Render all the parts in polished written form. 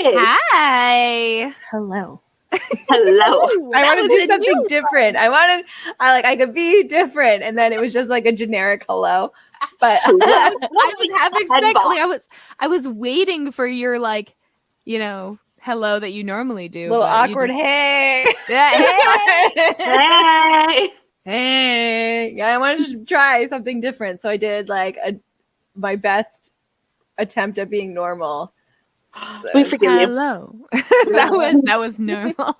Hi. Hello. Hello. I wanted to do something different. I could be different, and then it was just like a generic hello. But I was half expecting. I was waiting for your hello that you normally do. Little awkward hey. Yeah, Hey. Hey. Yeah, I wanted to try something different, so I did my best attempt at being normal. We forgive you. Hello. that was normal.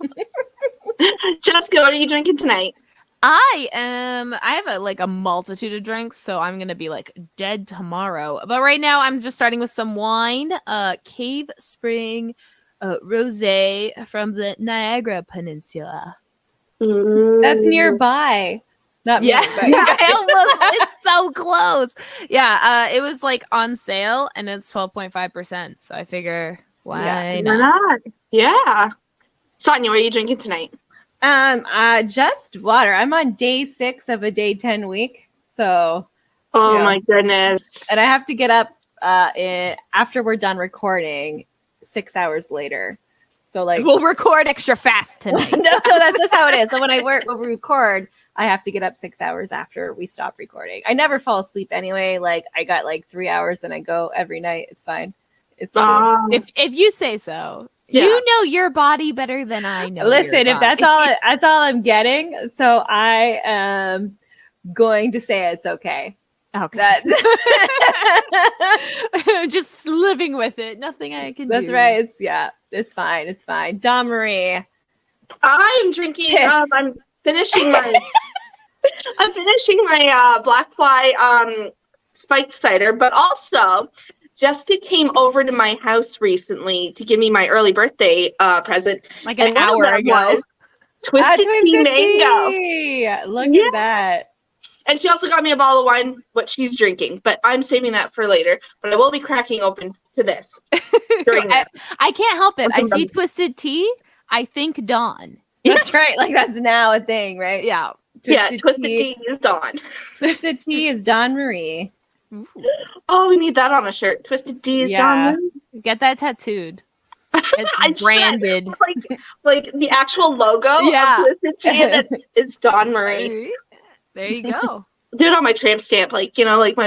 Jessica, what are you drinking tonight? I have a multitude of drinks, so I'm gonna be dead tomorrow. But right now I'm just starting with some wine. Cave Spring rosé from the Niagara Peninsula. That's nearby. Not me, but it's so close. Yeah, it was on sale and it's 12.5%. So I figure why not? Yeah. Sonia, what are you drinking tonight? Just water. I'm on day 6 of a day 10 week. So my goodness. And I have to get up after we're done recording 6 hours later. So we'll record extra fast tonight. no, that's just how it is. So when I record, I have to get up 6 hours after we stop recording. I never fall asleep anyway. I got 3 hours and I go every night. It's fine. It's if you say so. Yeah. You know your body better than I know. Listen, if that's all I'm getting, so I am going to say it's okay. Okay. Just living with it. Nothing I can do. That's right. It's fine. It's fine. Dawn Marie. I am drinking. I'm finishing my. I'm finishing my Black Fly spiked cider, but also Jessica came over to my house recently to give me my early birthday present. An hour ago. Twisted Tea Mango. Look at that. And she also got me a bottle of wine, what she's drinking, but I'm saving that for later. But I will be cracking open to this during this. I can't help it. I see Twisted Tea. I think Dawn. That's right. That's now a thing, right? Yeah. Twisted Tea is Dawn. Twisted Tea is Dawn Marie. Ooh. Oh, we need that on a shirt. Twisted Tea is Dawn Marie. Get that tattooed. It's branded. Like the actual logo of Twisted Tea that is Dawn Marie. There you go. Do it on my tramp stamp, my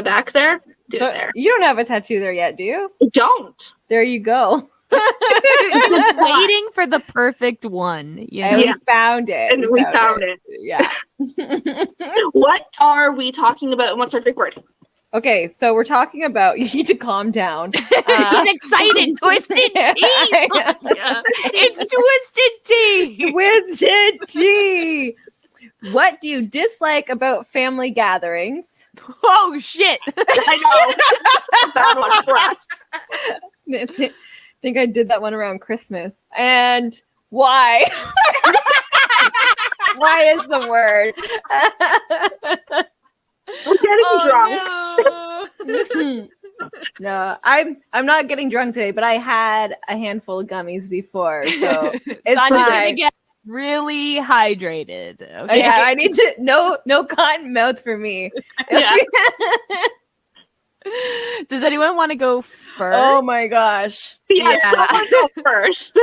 back there. Do it there. You don't have a tattoo there yet, do you? I don't. There you go. Just waiting for the perfect one. And we found it. And we found it. Yeah. What are we talking about? And what's our drink word? Okay, so we're talking about. You need to calm down. She's excited. Twisted Tea. It's Twisted Tea. Twisted Tea. What do you dislike about family gatherings? Oh shit! I know. Bad one for us. I think I did that one around Christmas. And why? Why is the word? I'm getting drunk. No, I'm not getting drunk today, but I had a handful of gummies before, so it's fine. Get really hydrated. Okay? Yeah, I need to no cotton mouth for me. Yeah. Does anyone want to go first? Oh my gosh. Yeah. Someone go first.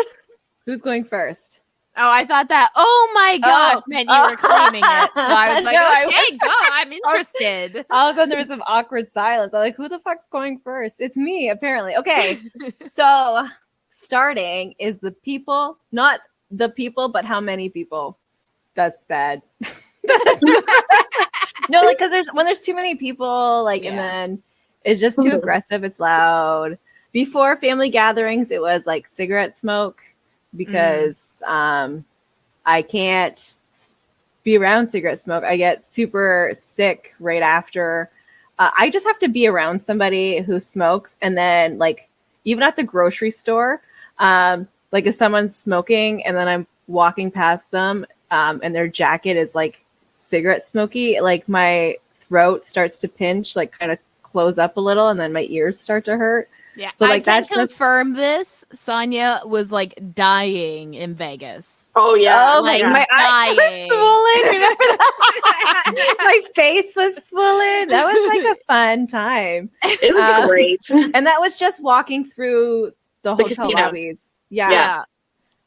Who's going first? Oh, I thought that. Oh my gosh, meant you were claiming it. So I was like, no, okay, go. I'm interested. All of a sudden, there was some awkward silence. I'm like, who the fuck's going first? It's me, apparently. Okay, so starting is the people, not the people, but how many people? That's bad. No, because when there's too many people, and then it's just too aggressive. It's loud. Before family gatherings, it was cigarette smoke. Because I can't be around cigarette smoke. I get super sick right after. I just have to be around somebody who smokes. And then even at the grocery store, if someone's smoking and then I'm walking past them and their jacket is cigarette smoky, my throat starts to pinch, kind of close up a little, and then my ears start to hurt. Yeah, so I can confirm this. Sonia was dying in Vegas. Oh yeah, oh my eyes were swollen. Remember that? My face was swollen. That was a fun time. It was great, and that was just walking through the hotel lobbies. Yeah.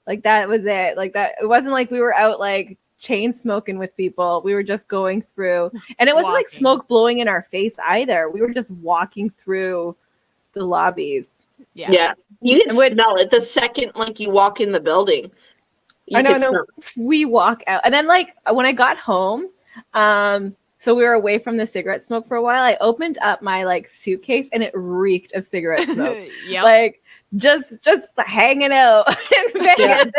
Like that was it. Like that. It wasn't like we were out like chain smoking with people. We were just going through, and it wasn't like smoke blowing in our face either. We were just walking through the lobbies. Yeah. You can smell it the second like you walk in the building. I know. We walk out, and then like when I got home, so we were away from the cigarette smoke for a while. I opened up my like suitcase, and it reeked of cigarette smoke. Like just hanging out in Vegas.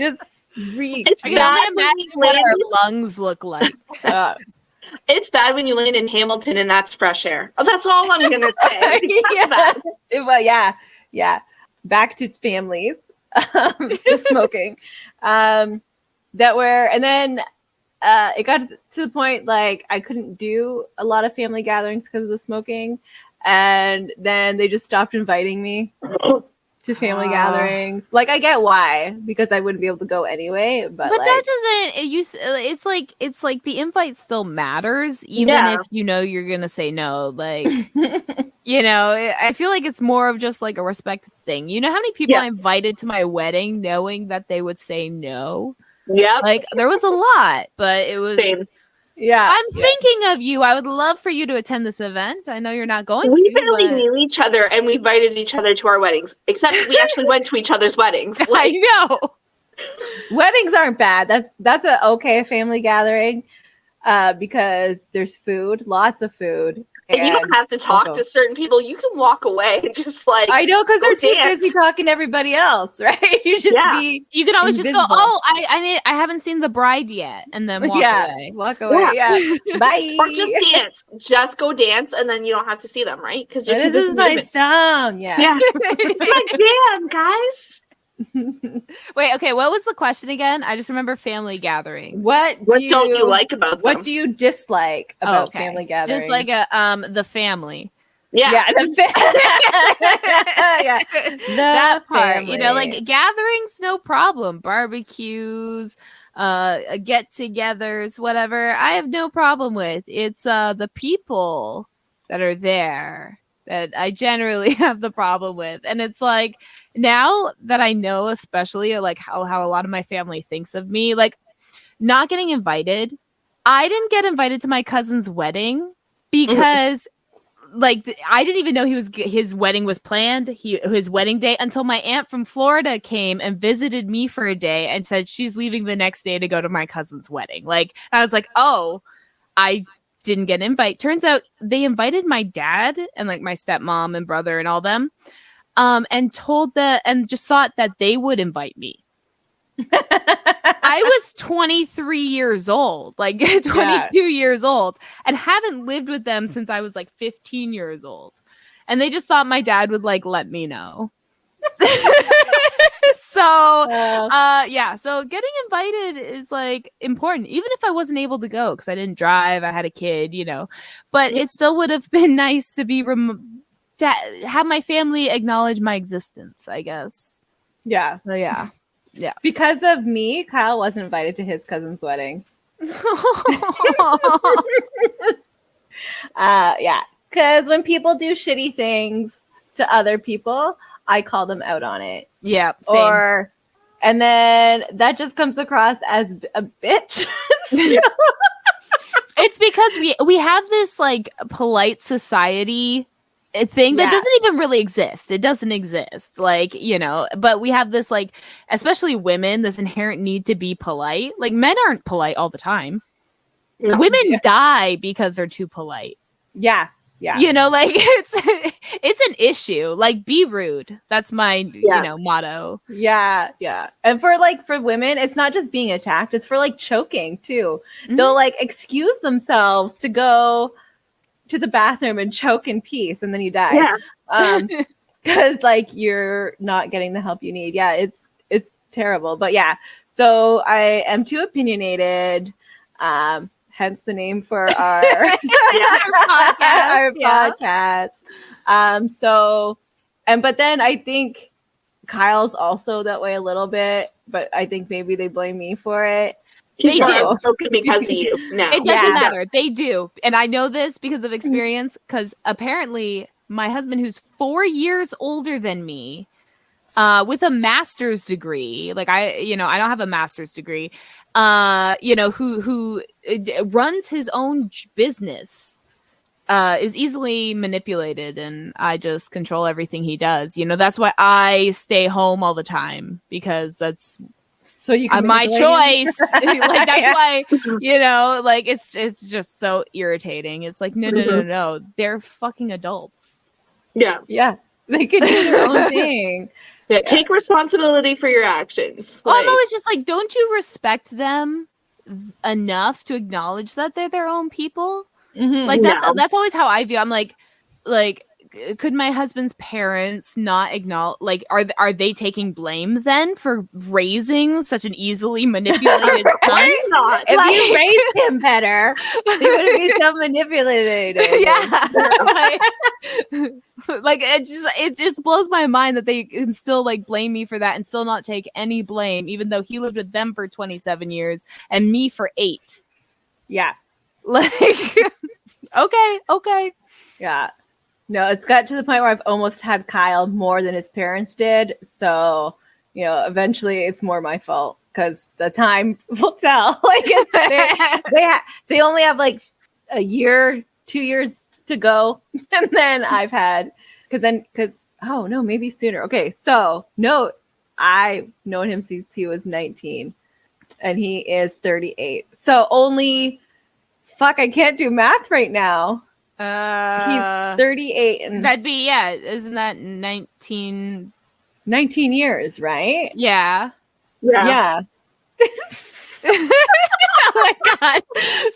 Just reeked. I can only imagine what our lungs look like. It's bad when you land in Hamilton and that's fresh air. Oh, that's all I'm gonna say. Yeah. Back to families. Just smoking. And then it got to the point like I couldn't do a lot of family gatherings because of the smoking, and then they just stopped inviting me to family gatherings. Like I get why, because I wouldn't be able to go anyway, but like, that doesn't it's like the invite still matters even if you know you're gonna say no. Like you know, I feel like it's more of just like a respect thing. You know how many people I invited to my wedding knowing that they would say no? Yeah, like there was a lot, but it was same. I'm thinking of you. I would love for you to attend this event. I know you're not going to. We barely knew each other, and we invited each other to our weddings. Except we actually went to each other's weddings. Like, I know. Weddings aren't bad. That's an okay family gathering, because there's food, lots of food. And you don't have to talk to certain people. You can walk away and just like I know, because they're too busy talking to everybody else, right? You just you can always just go, oh, I haven't seen the bride yet, and then walk away. Walk away. Yeah. Bye. Or just dance. Just go dance, and then you don't have to see them, right? Because this is my song. Yeah. It's my jam, guys. Wait, okay, what was the question again? I just remember family gatherings. What don't you like about them? What do you dislike about family gatherings? Just like the family. Yeah. That part. You know, like gatherings, no problem. Barbecues, get-togethers, whatever. I have no problem with. It's the people that are there that I generally have the problem with. And it's like, now that I know, especially like how a lot of my family thinks of me, like not getting invited. I didn't get invited to my cousin's wedding because like I didn't even know his wedding was planned, his wedding day, until my aunt from Florida came and visited me for a day and said she's leaving the next day to go to my cousin's wedding. Like I was like, oh, I didn't get an invite. Turns out they invited my dad and like my stepmom and brother and all them, and just thought that they would invite me. I was 23 years old, like 22 years old, and haven't lived with them since I was like 15 years old. And they just thought my dad would like let me know. So getting invited is like important, even if I wasn't able to go because I didn't drive, I had a kid, you know, but it still would have been nice to be to have my family acknowledge my existence, I guess. Yeah. So yeah. Because of me, Kyle wasn't invited to his cousin's wedding. Because when people do shitty things to other people, I call them out on it. Yeah, same. And then that just comes across as a bitch. It's because we have this like polite society thing that doesn't even really exist. It doesn't exist, like, you know, but we have this like, especially women, this inherent need to be polite. Like men aren't polite all the time. No. Women die because they're too polite. Yeah. You know, like it's an issue. Like be rude. That's my you know motto. Yeah. And for women, it's not just being attacked, it's for like choking too. Mm-hmm. They'll like excuse themselves to go to the bathroom and choke in peace, and then you die. Yeah. Because like you're not getting the help you need. Yeah, it's terrible. But yeah, so I am too opinionated. Hence the name for our podcast. But then I think Kyle's also that way a little bit, but I think maybe they blame me for it. They do. Spoken because of you. No. It doesn't matter. They do. And I know this because of experience, because apparently my husband, who's 4 years older than me, with a master's degree, like I don't have a master's degree, who runs his own business, is easily manipulated, and I just control everything he does. That's why I stay home all the time, because that's so you can my choice. Like that's Yeah. why, like it's just so irritating. It's like no, they're fucking adults. Yeah. Yeah, they can do their own thing. Yeah, take responsibility for your actions. Well, I'm always just like, don't you respect them enough to acknowledge that they're their own people? Mhm. Like No. that's always how I view. I'm like, could my husband's parents not acknowledge? Like, are they taking blame then for raising such an easily manipulated son? Why not? If Like- you raised him better, he wouldn't be so manipulated. Yeah, like it just blows my mind that they can still like blame me for that and still not take any blame, even though he lived with them for 27 years and me for 8. Yeah. Like, okay. Yeah. No, it's got to the point where I've almost had Kyle more than his parents did. So, eventually it's more my fault, because the time will tell. Like they only have like a year, 2 years to go. And then I've had, oh no, maybe sooner. Okay. So no, I've known him since he was 19 and he is 38. So only, I can't do math right now. He's 38 and that'd be, isn't that 19 years, right? Yeah. Yeah. Oh my god.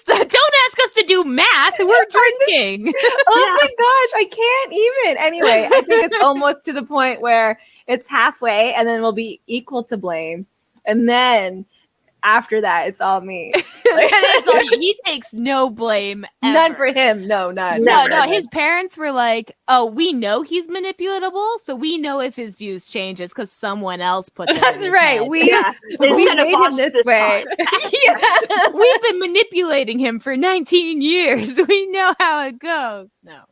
So don't ask us to do math. We're drinking. Oh my gosh, I can't even. Anyway, I think it's almost to the point where it's halfway and then we'll be equal to blame. And then after that, it's all me. It's all, he takes no blame. Ever. None for him. No, none. No. His parents were like, "Oh, we know he's manipulatable, so we know if his views change, it's because someone else put them." That's in his right. head." We Instead of made him us this this way. time. We've been manipulating him for 19 years. We know how it goes. No.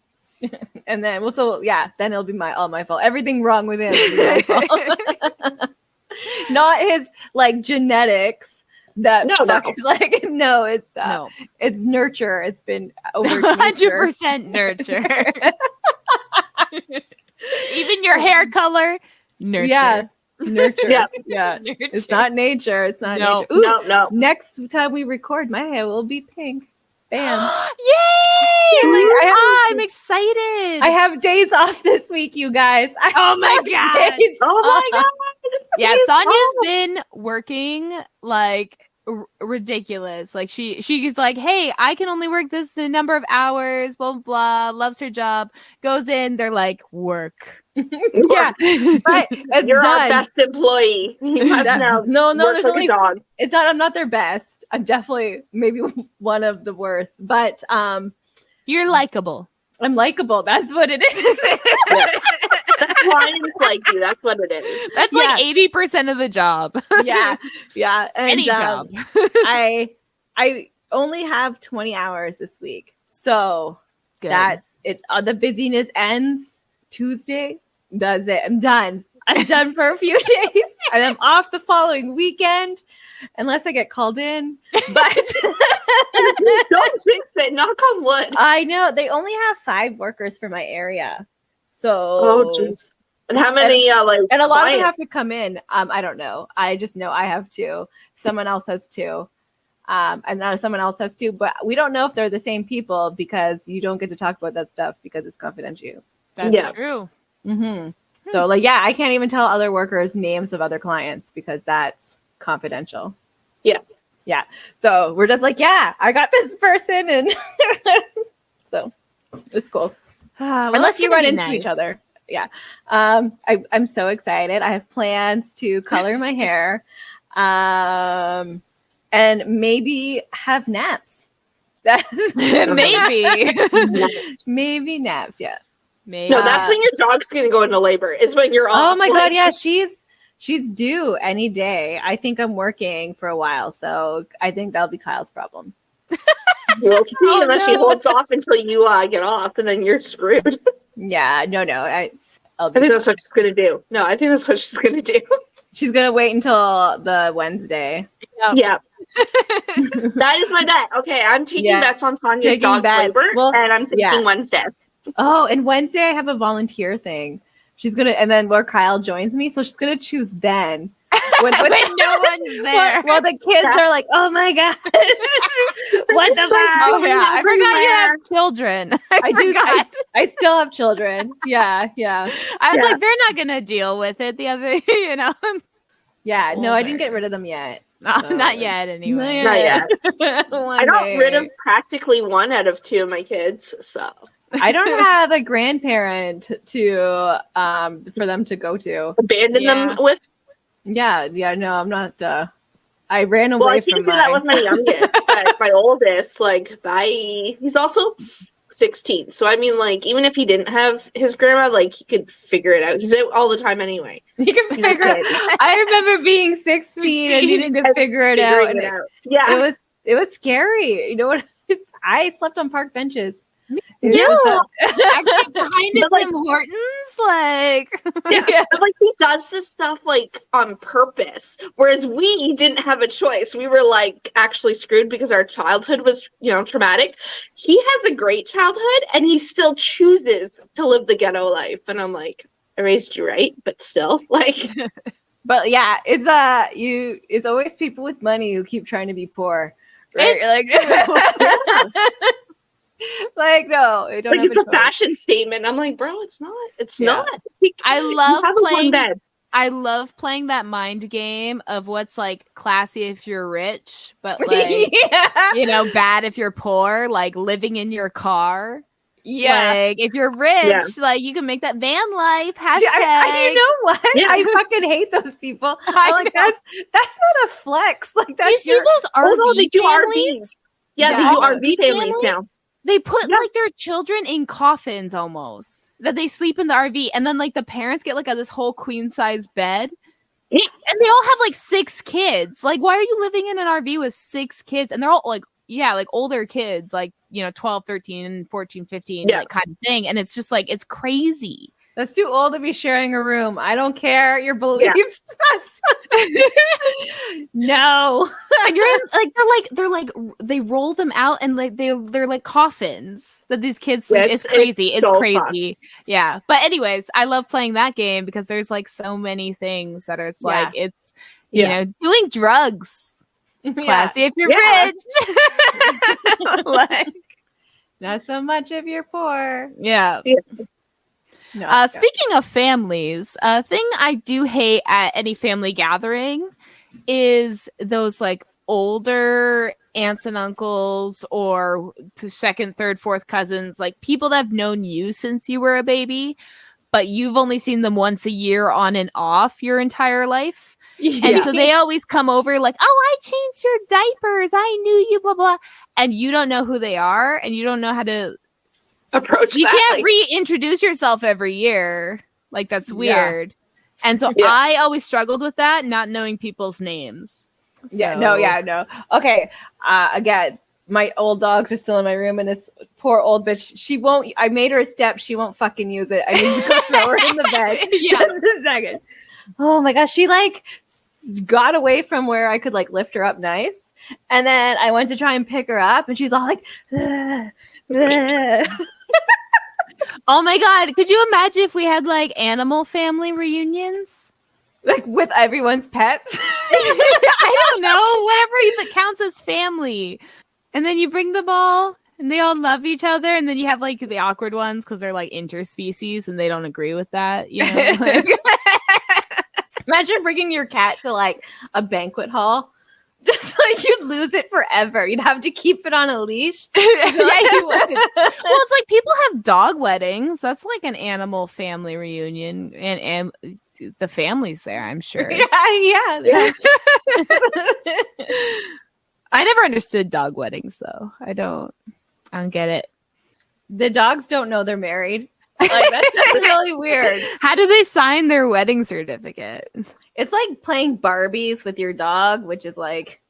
And then, then it'll be all my fault. Everything wrong with him will be my fault. Not his like genetics. That No. It's nurture. It's been over 100% nurture. Even your hair color, nurture. Yeah, nurture. Yeah. Yeah. Nurture. It's not nature. It's not No. nature. Ooh, No. next time we record, my hair will be pink. Bam. Yay! Like, I'm excited. I have days off this week, you guys. Oh my god. Oh my god. Yeah, Sonya's been working like ridiculous. Like she's like, hey, I can only work this number of hours, blah, blah, blah, loves her job, goes in, they're like, work. Yeah, but it's You're done. our best employee. You must now No, work there's like only a dog. it's not. I'm not their best. I'm definitely maybe one of the worst, but You're likable. I'm likable. That's what it is. Clients like you. That's what it is. That's like 80% of the job. Yeah. And, Any job. I only have 20 hours this week, so Good. that's it. The busyness ends Tuesday. That's it. I'm done. I'm done for a few days, and I'm off the following weekend, unless I get called in. But Don't jinx it. Knock on wood. I know they only have 5 workers for my area, so Oh jeez. And how many and a lot of them clients? have to come in. I don't know. I just know I have 2. Someone else has 2. And now someone else has 2, but we don't know if they're the same people because you don't get to talk about that stuff because it's confidential. That's true. Mm-hmm. So I can't even tell other workers names of other clients because that's confidential. Yeah. So we're just like, I got this person. And so it's cool. Well, Unless that's you gonna run be into nice. each other. Yeah. I'm so excited. I have plans to color my hair. And maybe have naps. That's Maybe. maybe naps. Yeah. Maybe. No, that's when your dog's gonna go into labor. Is when you're off. Oh my like- god, yeah, she's due any day. I think I'm working for a while, so I think that'll be Kyle's problem. We'll see Oh, unless she no. holds off until you get off, and then you're screwed. Yeah, no. I'll I be think fine. that's what she's gonna do. No, I think that's what she's gonna do. She's gonna wait until the Wednesday. Yeah. That is my bet. Okay, I'm taking bets on Sonia's Taking dog's bets. labor, Well, and I'm taking Wednesday. Oh, and Wednesday I have a volunteer thing. She's gonna, and then where Kyle joins me, so she's gonna choose then. When no one's there. Well, the kids are like, "Oh my god, what the fuck?" Oh yeah, I forgot you have children. I forgot. I still have children. Yeah. I was like, they're not gonna deal with it. The other, Yeah, no, I didn't get rid of them yet. So not yet, anyway. Not yet. I got day. rid of practically 1 out of 2 of my kids, so I don't have a grandparent to for them to go to. Abandon them with. Yeah, no, I'm not. I ran away Well, I from can't do mine. that with my youngest, but my oldest, like, bye. He's also 16, so I mean, like, even if he didn't have his grandma, like, he could figure it out. He's out all the time anyway. You can figure it out. I remember being 16 and needing to figure it out. And Yeah, it was scary. You know what? I slept on park benches. Actually behind But, like, Tim Hortons, like yeah. But, like, he does this stuff, like, on purpose, whereas we didn't have a choice. We were, like, actually screwed because our childhood was, traumatic. He has a great childhood, and he still chooses to live the ghetto life. And I'm like, I raised you right, but still, like... But yeah, it's always people with money who keep trying to be poor. Right? Like, no, I don't like, have it's a fashion statement. I'm like, bro, it's not. It's not. I love playing. Bed. I love playing that mind game of what's like classy if you're rich, but like bad if you're poor. Like living in your car. Yeah, like if you're rich, like you can make that van life. Hashtag. You know what? Yeah. I fucking hate those people. I'm like, that's not a flex. Like, that's do you see those RV they do families? RVs. Yeah, they do RV families now. They put like their children in coffins almost that they sleep in the RV, and then like the parents get like this whole queen size bed. Yeah, and they all have like 6 kids. Like, why are you living in an RV with 6 kids? And they're all like, like older kids, like 12, 13, 14, 15, like kind of thing. And it's just like it's crazy. That's too old to be sharing a room. I don't care your beliefs. Yeah. No. And you're in, they roll them out and like they're like coffins that these kids sleep. It's crazy. It's so crazy. Fun. Yeah. But anyways, I love playing that game because there's like so many things that it's like it's doing drugs. Classy if you're rich. Like not so much if you're poor. Yeah. No, speaking of families, a thing I do hate at any family gathering is those like older aunts and uncles or second, third, fourth cousins, like people that have known you since you were a baby, but you've only seen them once a year on and off your entire life. Yeah. And so they always come over like, oh, I changed your diapers. I knew you, blah, blah. And you don't know who they are and you don't know how to approach you can't reintroduce yourself every year. Like, that's weird. And so I always struggled with that, not knowing people's names. So. No. Okay. Again, my old dogs are still in my room, and this poor old bitch, she won't. I made her a step. She won't fucking use it. I need to go throw her in the bed. Just a second. Oh my gosh. She like got away from where I could like lift her up nice. And then I went to try and pick her up, and she's all like, oh my god, could you imagine if we had like animal family reunions? Like with everyone's pets? I don't know, whatever that counts as family. And then you bring them all and they all love each other, and then you have like the awkward ones because they're like interspecies and they don't agree with that, Like, imagine bringing your cat to like a banquet hall. Just like you'd lose it forever. You'd have to keep it on a leash. Yeah, you would. Well, it's like people have dog weddings. That's like an animal family reunion, and the family's there, I'm sure. Yeah. I never understood dog weddings, though. I don't get it. The dogs don't know they're married. Like that's really weird. How do they sign their wedding certificate? It's like playing Barbies with your dog, which is like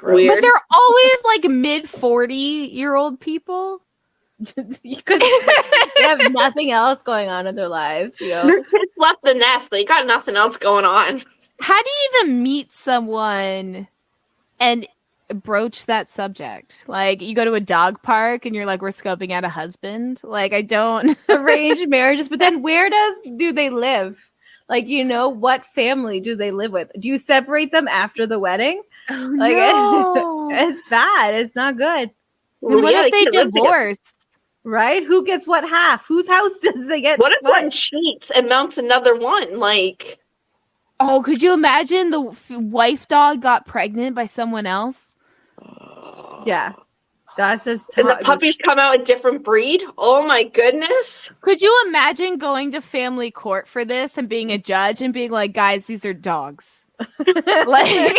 weird. But they're always like mid 40-year-old people. because they have nothing else going on in their lives. You know? Their kids left the nest. They got nothing else going on. How do you even meet someone and broach that subject? Like, you go to a dog park and you're like, we're scoping out a husband. Like, I don't Arranged marriages, but then where do they live? Like, you know, what family do they live with? Do you separate them after the wedding? Oh, Like, no. it's bad. It's not good. And what if they can't live together. divorce? Right? Who gets what half? Whose house does they get? What if one cheats and mounts another one? Like, Oh, could you imagine the wife dog got pregnant by someone else? Yeah. That's just and the puppies come out a different breed? Oh my goodness. Could you imagine going to family court for this and being a judge and being like, guys, these are dogs? Like,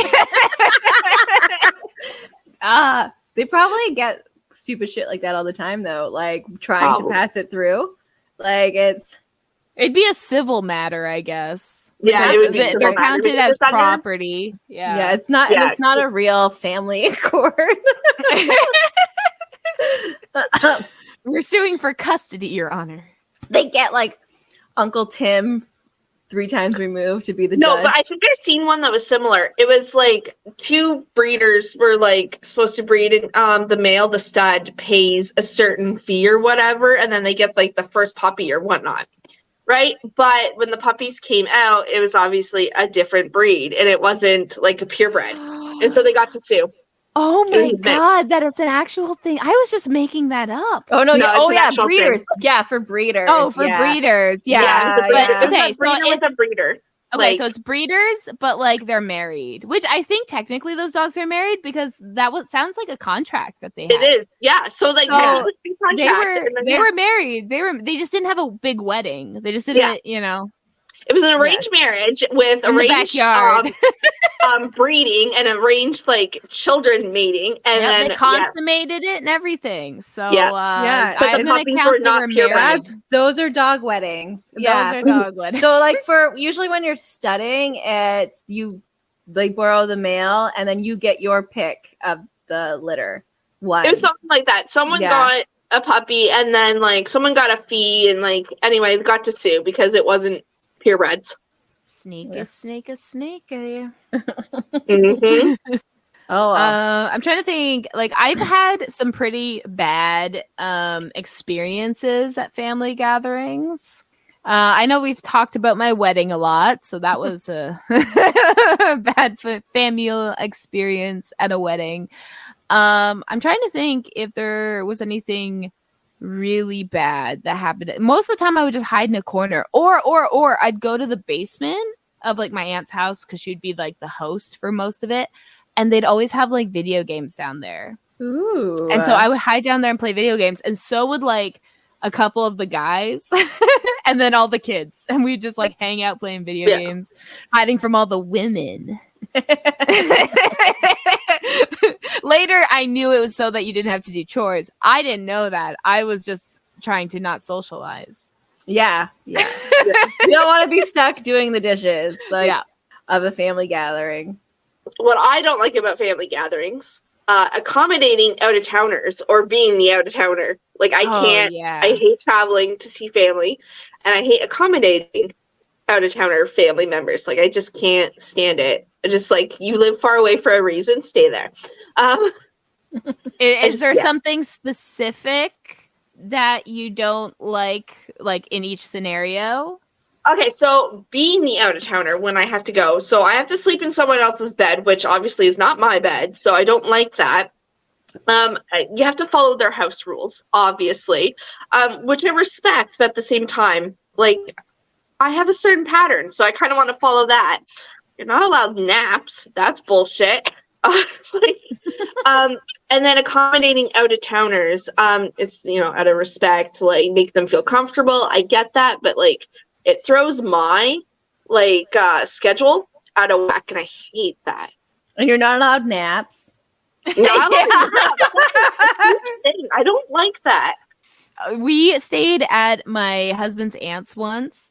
they probably get stupid shit like that all the time, though. Like trying to pass it through. Like it'd be a civil matter, I guess. Yeah, it would be They're counted as property. Yeah, it's not a real family court. We're suing for custody, Your Honor. They get like Uncle Tim 3 times removed to be the judge. No, but I think I've seen one that was similar. It was like 2 breeders were like supposed to breed, and the male, the stud, pays a certain fee or whatever, and then they get like the first puppy or whatnot. Right? But when the puppies came out, it was obviously a different breed, and it wasn't like a purebred. And so they got to sue. Oh my God, that is an actual thing. I was just making that up. Oh no, yeah, Thing. breeders. Yeah, for breeders. Oh, for breeders. Yeah. It was a breeder with a breeder. Okay, so it's breeders, but like they're married, which I think technically those dogs are married because sounds like a contract that they have. It is, yeah. So like they were married. They just didn't have a big wedding. They just didn't, you know. It was an arranged marriage with arranged breeding and arranged like children mating, and then they consummated it and everything. So but the puppies were not purebred. Those are dog weddings. Those are dog weddings. So like for usually when you're studying, it's you like borrow the male and then you get your pick of the litter. One. It was something like that. Someone got a puppy, and then like someone got a fee, and like anyway, got to sue because it wasn't purebreds. Snake. Mm-hmm. I'm trying to think. Like, I've had some pretty bad experiences at family gatherings. I know we've talked about my wedding a lot, so that was a bad family experience at a wedding. I'm trying to think if there was anything really bad that happened. Most of the time I would just hide in a corner, or I'd go to the basement of like my aunt's house because she'd be like the host for most of it, and they'd always have like video games down there. Ooh. And so I would hide down there and play video games, and so would like a couple of the guys and then all the kids, and we'd just like hang out playing video games, hiding from all the women. Later, I knew it was so that you didn't have to do chores. I didn't know that. I was just trying to not socialize. Yeah. You don't want to be stuck doing the dishes of a family gathering. What I don't like about family gatherings, accommodating out-of-towners or being the out-of-towner. Like, I can't. I hate traveling to see family, and I hate accommodating out-of-towner family members. Like, I just can't stand it. I just like, you live far away for a reason, stay there. Is there something specific that you don't like in each scenario? Okay, so being the out-of-towner when I have to go, so I have to sleep in someone else's bed, which obviously is not my bed, so I don't like that. You have to follow their house rules, obviously, which I respect, but at the same time, like, I have a certain pattern, so I kind of want to follow that. You're not allowed naps. That's bullshit. And then accommodating out-of-towners, it's, out of respect to, like, make them feel comfortable. I get that, but, like, it throws my, schedule out of whack, and I hate that. And you're not allowed naps. I don't like that. We stayed at my husband's aunt's once.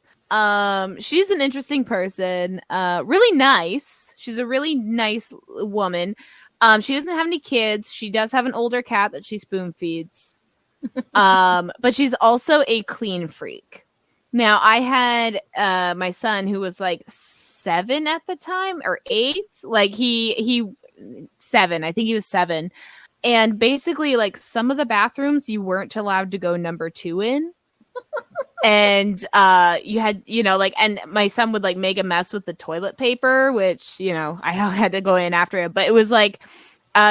She's an interesting person, really nice. She's a really nice woman. She doesn't have any kids. She does have an older cat that she spoon feeds. But she's also a clean freak. Now, I had my son who was like 7 at the time, or 8. Like he 7. I think he was 7. And basically, like, some of the bathrooms you weren't allowed to go number 2 in. And you had, like, and my son would like make a mess with the toilet paper, which, I had to go in after it. But it was like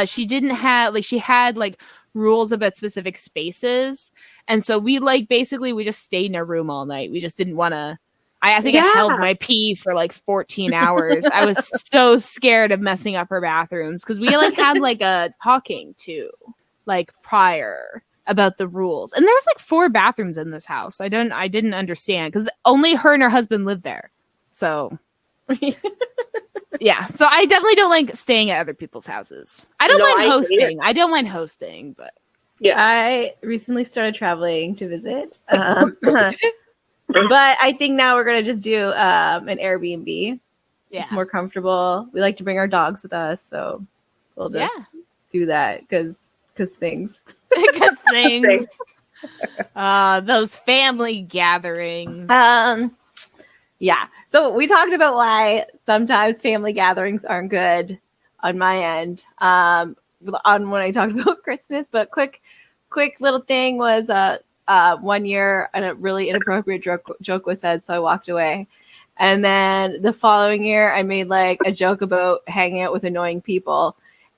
she didn't have, like, she had like rules about specific spaces. And so we just stayed in a room all night. We just didn't want to. I think I held my pee for like 14 hours. I was so scared of messing up her bathrooms because we like had like a talking to like prior about the rules. And there was like 4 bathrooms in this house. I didn't understand because only her and her husband lived there. So yeah. So I definitely don't like staying at other people's houses. I don't mind hosting. I don't mind hosting, but yeah. I recently started traveling to visit. But I think now we're going to just do an Airbnb. Yeah. It's more comfortable. We like to bring our dogs with us. So we'll just do that because things. Because things. Those family gatherings. Yeah. So we talked about why sometimes family gatherings aren't good on my end. On when I talked about Christmas, but quick little thing was 1 year and a really inappropriate joke was said, so I walked away. And then the following year, I made like a joke about hanging out with annoying people,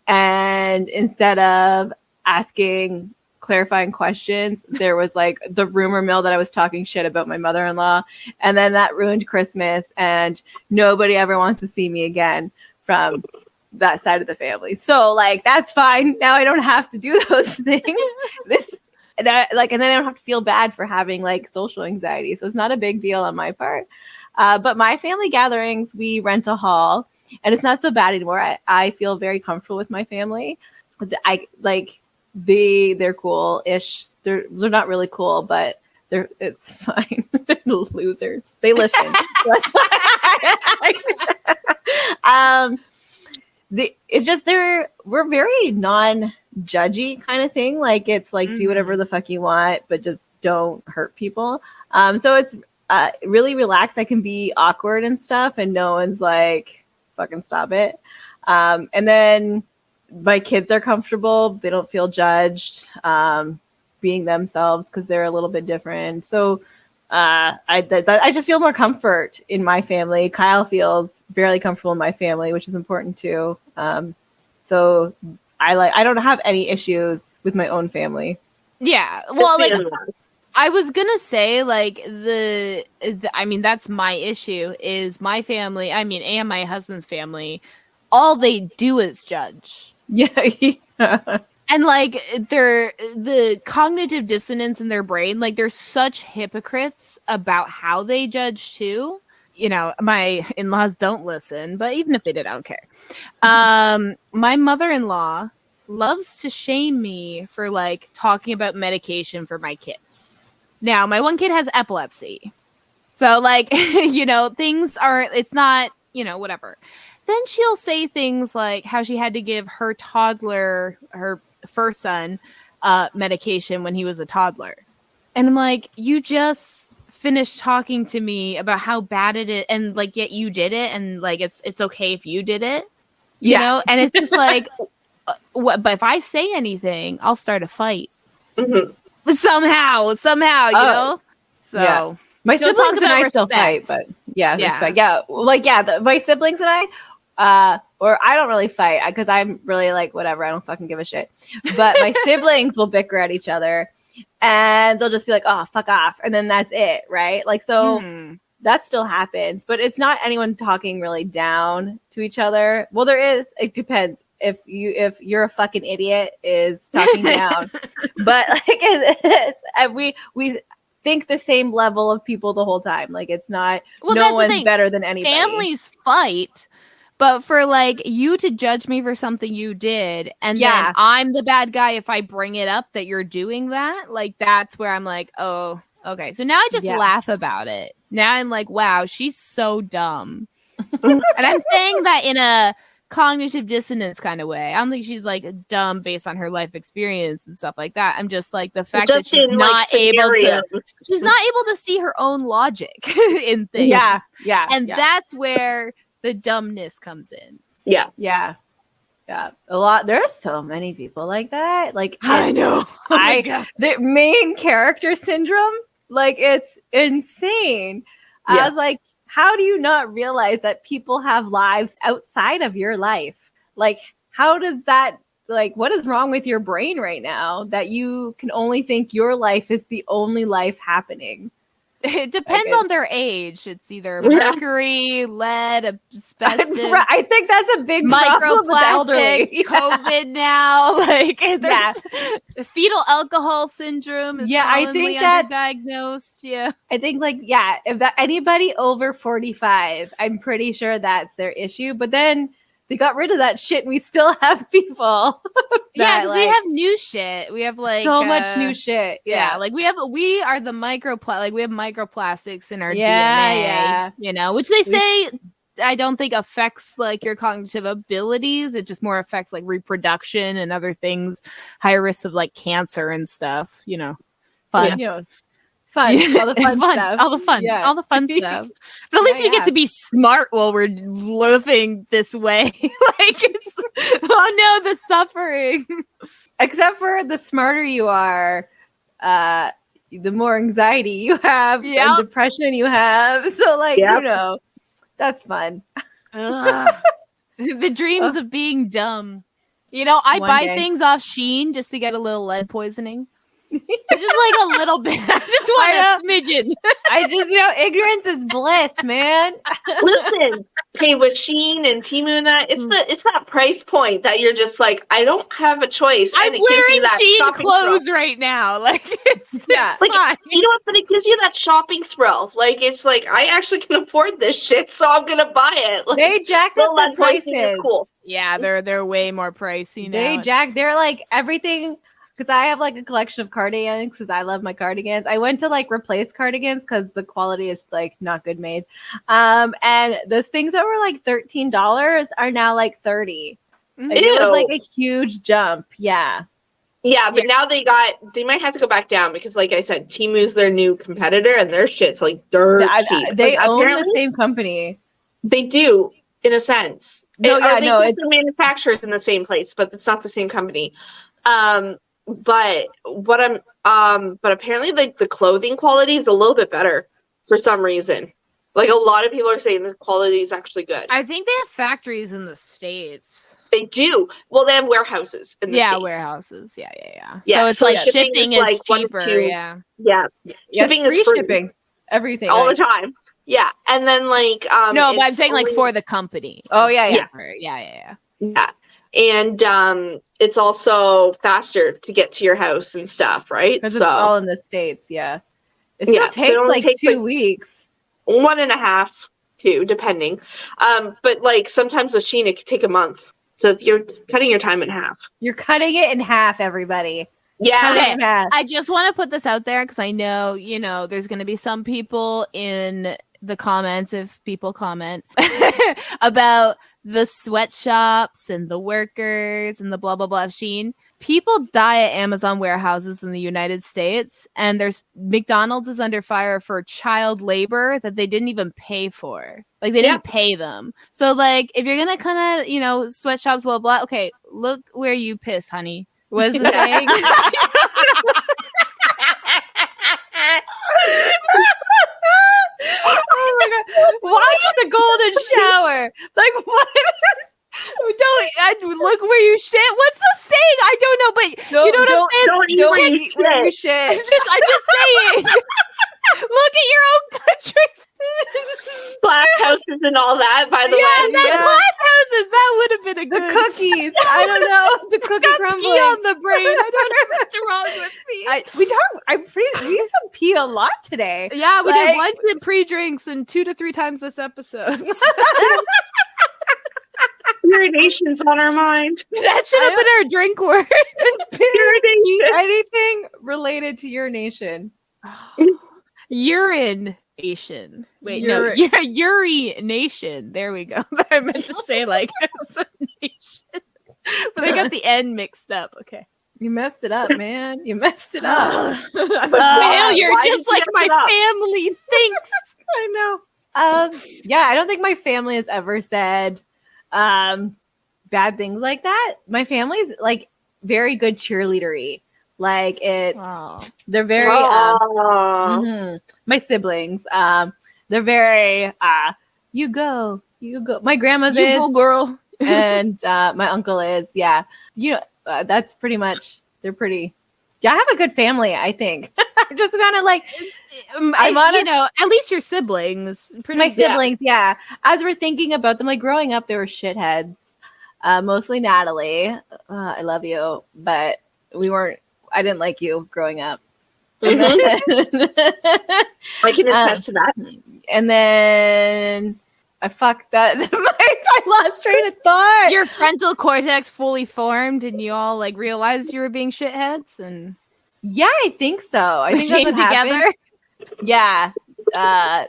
and instead of asking clarifying questions, there was like the rumor mill that I was talking shit about my mother-in-law, and then that ruined Christmas, and nobody ever wants to see me again from that side of the family. So like that's fine. Now I don't have to do those things. And then I don't have to feel bad for having like social anxiety. So it's not a big deal on my part. But my family gatherings, we rent a hall, and it's not so bad anymore. I feel very comfortable with my family. They're cool-ish. They're not really cool, but it's fine. They're losers. They listen. It's just we're very non-judgy kind of thing. Like it's like do whatever the fuck you want, but just don't hurt people. So it's really relaxed. I can be awkward and stuff, and no one's like fucking stop it. And then my kids are comfortable. They don't feel judged being themselves because they're a little bit different. So I just feel more comfort in my family. Kyle feels fairly comfortable in my family, which is important too. So I don't have any issues with my own family. Yeah. Well, like I was gonna say, like I mean, that's my issue is my family. I mean, and my husband's family. All they do is judge. Yeah. And like the cognitive dissonance in their brain, like they're such hypocrites about how they judge too. My in-laws don't listen, but even if they did, I don't care. My mother-in-law loves to shame me for like talking about medication for my kids. Now, my one kid has epilepsy. So like, things aren't, it's not, whatever. Then she'll say things like how she had to give her toddler, her first son, medication when he was a toddler. And I'm like, you just finished talking to me about how bad it is, and like, yet you did it, and like, it's okay if you did it, you know? And it's just like, what? But if I say anything, I'll start a fight. Mm-hmm. Somehow, you know? So. Yeah. My siblings and I still fight, but respect. Yeah. Like, my siblings and I, or I don't really fight because I'm really like, whatever, I don't fucking give a shit. But my siblings will bicker at each other and they'll just be like, oh, fuck off. And then that's it, right? Like, so that still happens, but it's not anyone talking really down to each other. Well, there is, it depends. If you're a fucking idiot is talking down, but like we think the same level of people the whole time. Like it's not, no one's better than anybody. Families fight, but for like you to judge me for something you did, and then I'm the bad guy if I bring it up that you're doing that, like that's where I'm like, oh, okay. So now I just laugh about it. Now I'm like, wow, she's so dumb. And I'm saying that in a cognitive dissonance kind of way. I don't think she's like dumb based on her life experience and stuff like that. I'm just like the fact that she's not able to see her own logic in things. Yeah. And that's where the dumbness comes in. Yeah. A lot. There's so many people like that. Like, I know. The main character syndrome, like, it's insane. Yeah. I was like, how do you not realize that people have lives outside of your life? Like, how does that, like, what is wrong with your brain right now that you can only think your life is the only life happening? It depends on their age. It's either mercury, lead, asbestos. I think that's a big problem with the elderly. COVID now. Like, there's fetal alcohol syndrome is I think that's diagnosed. Yeah. I think, like, if anybody over 45, I'm pretty sure that's their issue. But then they got rid of that shit and we still have people. Because we have new shit. We have like so much new shit. Yeah. Like we are the we have microplastics in our DNA, you know, which they say I don't think affects like your cognitive abilities. It just more affects like reproduction and other things, higher risks of like cancer and stuff, you know. Fun. You know, fun. All the fun stuff. All the fun stuff. But at least we get to be smart while we're living this way. Like, it's, oh no, the suffering. Except for the smarter you are, the more anxiety you have, and depression you have. So, like, you know, that's fun. The dreams of being dumb. You know, I buy things off Shein just to get a little lead poisoning. Just like a little bit. I just want a smidgen. I just, you know, ignorance is bliss, man. Listen, okay, with Shein and Temu and that, it's that price point that you're just like, I don't have a choice. I'm wearing Shein clothes right now. Like, it's like, fine. You know what? But it gives you that shopping thrill. Like, it's like, I actually can afford this shit, so I'm gonna buy it. Like, they jacked up the prices. Cool. Yeah, they're way more pricey now. They're like everything. Because I have like a collection of cardigans because I love my cardigans. I went to like replace cardigans because the quality is like not good made. And the things that were like $13 are now like $30. Like, it was like a huge jump. Yeah. Yeah, but now they might have to go back down because, like I said, Temu's their new competitor and their shit's like dirt cheap. They own the same company. They do, in a sense. It's the manufacturers in the same place, but it's not the same company. But apparently like the clothing quality is a little bit better for some reason. Like a lot of people are saying the quality is actually good. I think they have factories in the States. They do. Well, they have warehouses in the States. warehouses. Yeah. Yeah, so it's like shipping is like cheaper. Yeah. Shipping is free. Shipping. Everything all the time. Yeah. And then like no, but I'm saying like for the company. Oh yeah. Yeah. And it's also faster to get to your house and stuff, right? Because it's all in the States, It still takes 2 weeks. 1.5, 2, depending. But like sometimes with Shein, it could take a month. So you're cutting your time in half. You're cutting it in half, everybody. Yeah. I just want to put this out there because I know, you know, there's going to be some people in the comments, if people comment, about the sweatshops and the workers and the blah, blah, blah of Shein. People die at Amazon warehouses in the United States, and there's McDonald's is under fire for child labor that they didn't even pay for. Like, they didn't pay them. So, like, if you're going to come at, you know, sweatshops, blah, blah, okay, look where you piss, honey. What is the saying? Oh my god! Watch the golden shower. Like, what is? Don't look where you shit. What's the saying? I don't know, but you know what I'm saying. Don't eat where you shit. I'm just saying. Look at your own country. Glass houses and all that. By the way, glass houses. That would have been a good. The cookies. I don't know. The cookie crumbling on the brain. I don't know what's wrong with me. We some pee a lot today. Yeah, we did lunch and pre-drinks and 2 to 3 times this episode. Urination's on our mind. That should have been our drink word. Urination. Anything related to urination. Urine. Asian. Wait, no, yeah, Yuri Nation. There we go. I meant to say like nation, but I got the N mixed up. Okay, you messed it up, man. You messed it up. I'm a failure, just like my family thinks. I know. Yeah, I don't think my family has ever said bad things like that. My family's like very good cheerleadery. Like they're very my siblings. They're very you go. My grandma's you go, girl, and my uncle is. Yeah, you know that's pretty much. They're pretty. Yeah, I have a good family. I think. I'm just kind of like at least your siblings. My siblings, yeah. As we're thinking about them, like growing up, they were shitheads. Mostly Natalie. I love you, but we weren't. I didn't like you growing up. I can attest to that. And then I fucked that. I lost train of thought. Your frontal cortex fully formed, and you all like realized you were being shitheads, and yeah, I think so. I think came together. Yeah,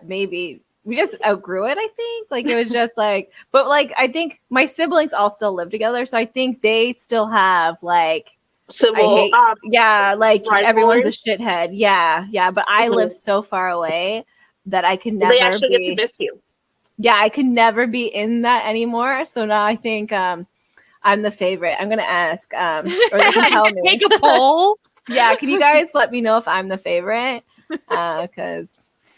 maybe we just outgrew it. I think like it was just like, but like I think my siblings all still live together, so I think they still have like. Civil, like everyone's a shithead. Yeah, but I live so far away that I can never. They actually get to miss you. Yeah, I can never be in that anymore. So now I think I'm the favorite. I'm gonna ask, or they can tell me. Take a poll. Yeah, can you guys let me know if I'm the favorite? Because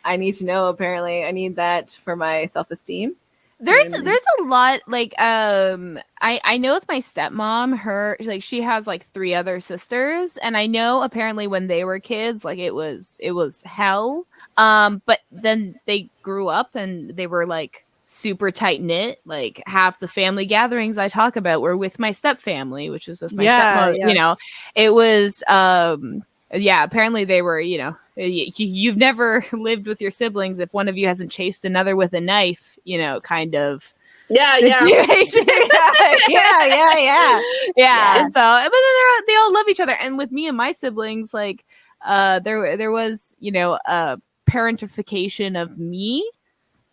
I need to know. Apparently, I need that for my self-esteem. There's a lot like I know with my stepmom, her like she has like 3 other sisters, and I know apparently when they were kids like it was hell, but then they grew up and they were like super tight knit. Like half the family gatherings I talk about were with my step family, which was with my stepmom. Yeah. You know, it was apparently they were, you know, you've never lived with your siblings if one of you hasn't chased another with a knife, you know, kind of situation. Yeah. So, but then they all love each other, and with me and my siblings, like, there was, you know, parentification of me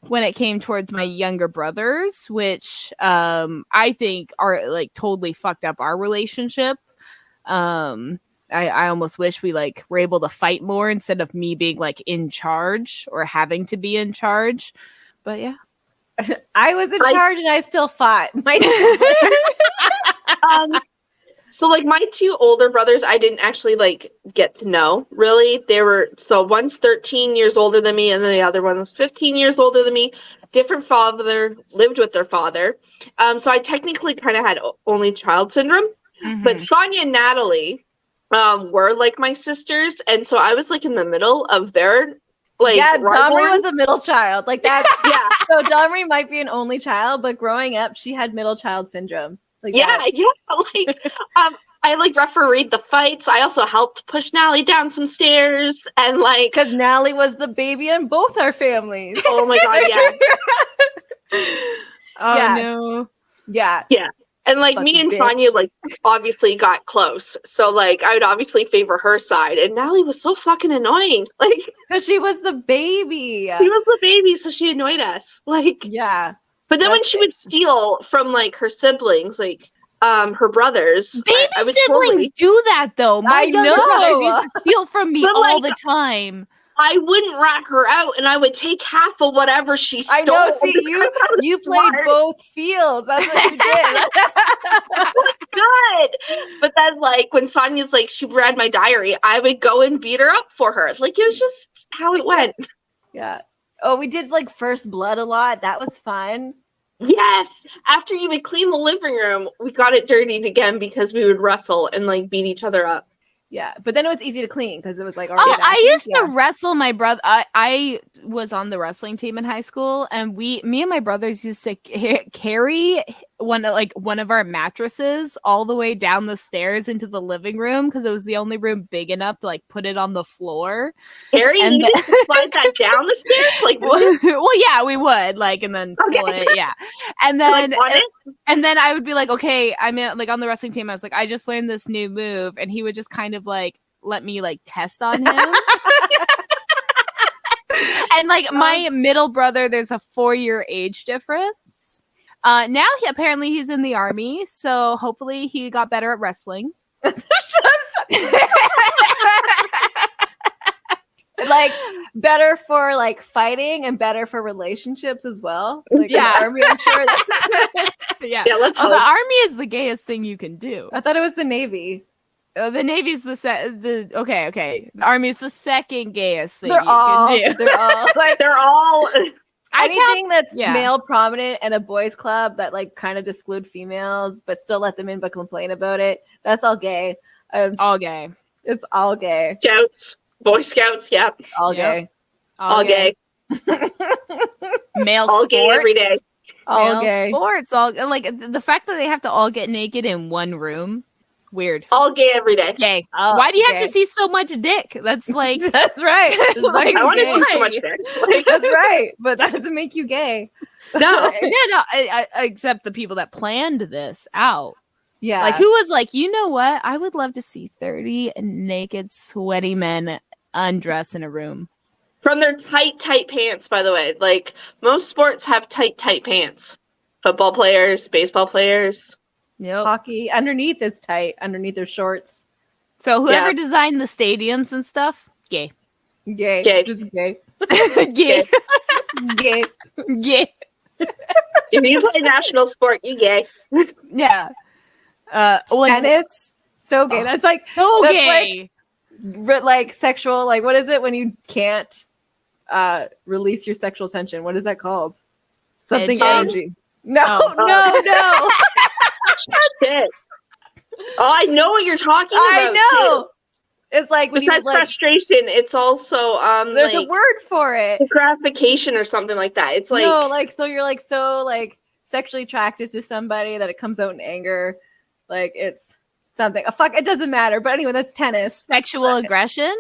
when it came towards my younger brothers, which I think are like totally fucked up our relationship. I almost wish we like were able to fight more instead of me being like in charge or having to be in charge. But yeah, I was in charge and I still fought. So like my 2 older brothers, I didn't actually like get to know really. They were one's 13 years older than me, and then the other one was 15 years older than me. Different father, lived with their father. So I technically kind of had only child syndrome. Mm-hmm. But Sonia and Natalie were like my sisters, and so I was like in the middle of their like Domri was the middle child, like that. Yeah, so Domri might be an only child, but growing up she had middle child syndrome. Like like I like refereed the fights. I also helped push Natalie down some stairs, and like because Natalie was the baby in both our families. Oh my god, no, yeah. And like fucking me and bitch. Sonia like obviously got close. So like I would obviously favor her side. And Natalie was so fucking annoying. Like because she was the baby. She was the baby, so she annoyed us. Like yeah. But then when she would steal from like her siblings, like her brothers. Baby siblings do that though. My younger brother used to steal from me all the time. I wouldn't rat her out, and I would take half of whatever she stole. I know. See, you played both fields. That's what you did. That's good. But then, like, when Sonia's like, she read my diary, I would go and beat her up for her. Like, it was just how it went. Yeah. Oh, we did like First Blood a lot. That was fun. Yes. After you would clean the living room, we got it dirtied again because we would wrestle and like beat each other up. Yeah, but then it was easy to clean because it was like. I used to wrestle my brother. I was on the wrestling team in high school, and me and my brothers used to carry one of our mattresses all the way down the stairs into the living room because it was the only room big enough to like put it on the floor. Harry, you used to slide that down the stairs, like well, yeah, we would like, and then pull it, yeah, and then and then I would be like, okay, I'm like on the wrestling team. I was like, I just learned this new move, and he would just kind of like let me like test on him. And like my middle brother, there's a 4-year age difference. Now apparently he's in the army, so hopefully he got better at wrestling. Like better for like fighting and better for relationships as well. Like Yeah. the army, I'm sure. Yeah, let's the hope. army is the gayest thing you can do. I thought it was the Navy. The Navy's okay. The Army's the second gayest thing They're you all can do. they're all like They're all anything that's yeah. male prominent and a boys club that like kind of exclude females but still let them in but complain about it. That's all gay. All gay. It's all gay. Scouts, Boy Scouts, yeah. All Yep. gay. All gay. Male All sport. gay every day. All Male gay. sports. All like the fact that they have to all get naked in one room. Weird. All gay every day. Gay. All Why do you have gay. to see so much dick? That's like That's right. It's like I want to gay. see so much dick. Like, That's right. But that doesn't make you gay. no. except the people that planned this out. Yeah. Like who was like, you know what? I would love to see 30 naked, sweaty men undress in a room. From their tight pants, by the way. Like, most sports have tight pants. Football players, baseball players. Yep. hockey underneath is tight, underneath their shorts. So whoever Yeah. designed the stadiums and stuff, gay. Gay. Gay. Just gay. Gay. Gay. Gay. If you play national sport, you gay. Yeah. Like, Tennis. So gay. That's like so that's gay. like sexual, like what is it when you can't release your sexual tension? What is that called? Something Edging? energy. No, Oh. no. Shit. Oh, I know what you're talking about. I know. Too. It's like when Besides you like, frustration, it's also there's like a word for it. gratification or something like that. It's like No, like so you're like so like sexually attracted to somebody that it comes out in anger. Like it's something. Fuck, it doesn't matter. But anyway, that's tennis. Sexual aggression.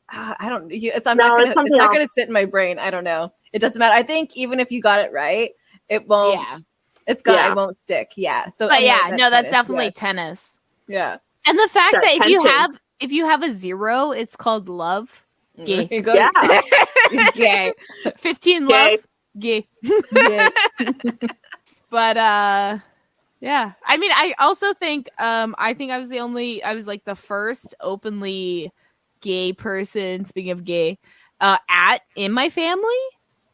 I don't. It's I'm No, not gonna. it's It's something not else. gonna sit in my brain. I don't know. It doesn't matter. I think even if you got it right, it won't. Yeah. It's got. Yeah. It won't stick. Yeah. So. But anyway, yeah, no, that's tennis. definitely tennis. Yeah. And the fact Sure, that tension. if you have a 0, it's called love. Gay. You go- yeah. Gay. 15 Gay. love. Gay. Yeah. But yeah. I mean, I also think I think I was like the first openly gay person, speaking of gay, in my family.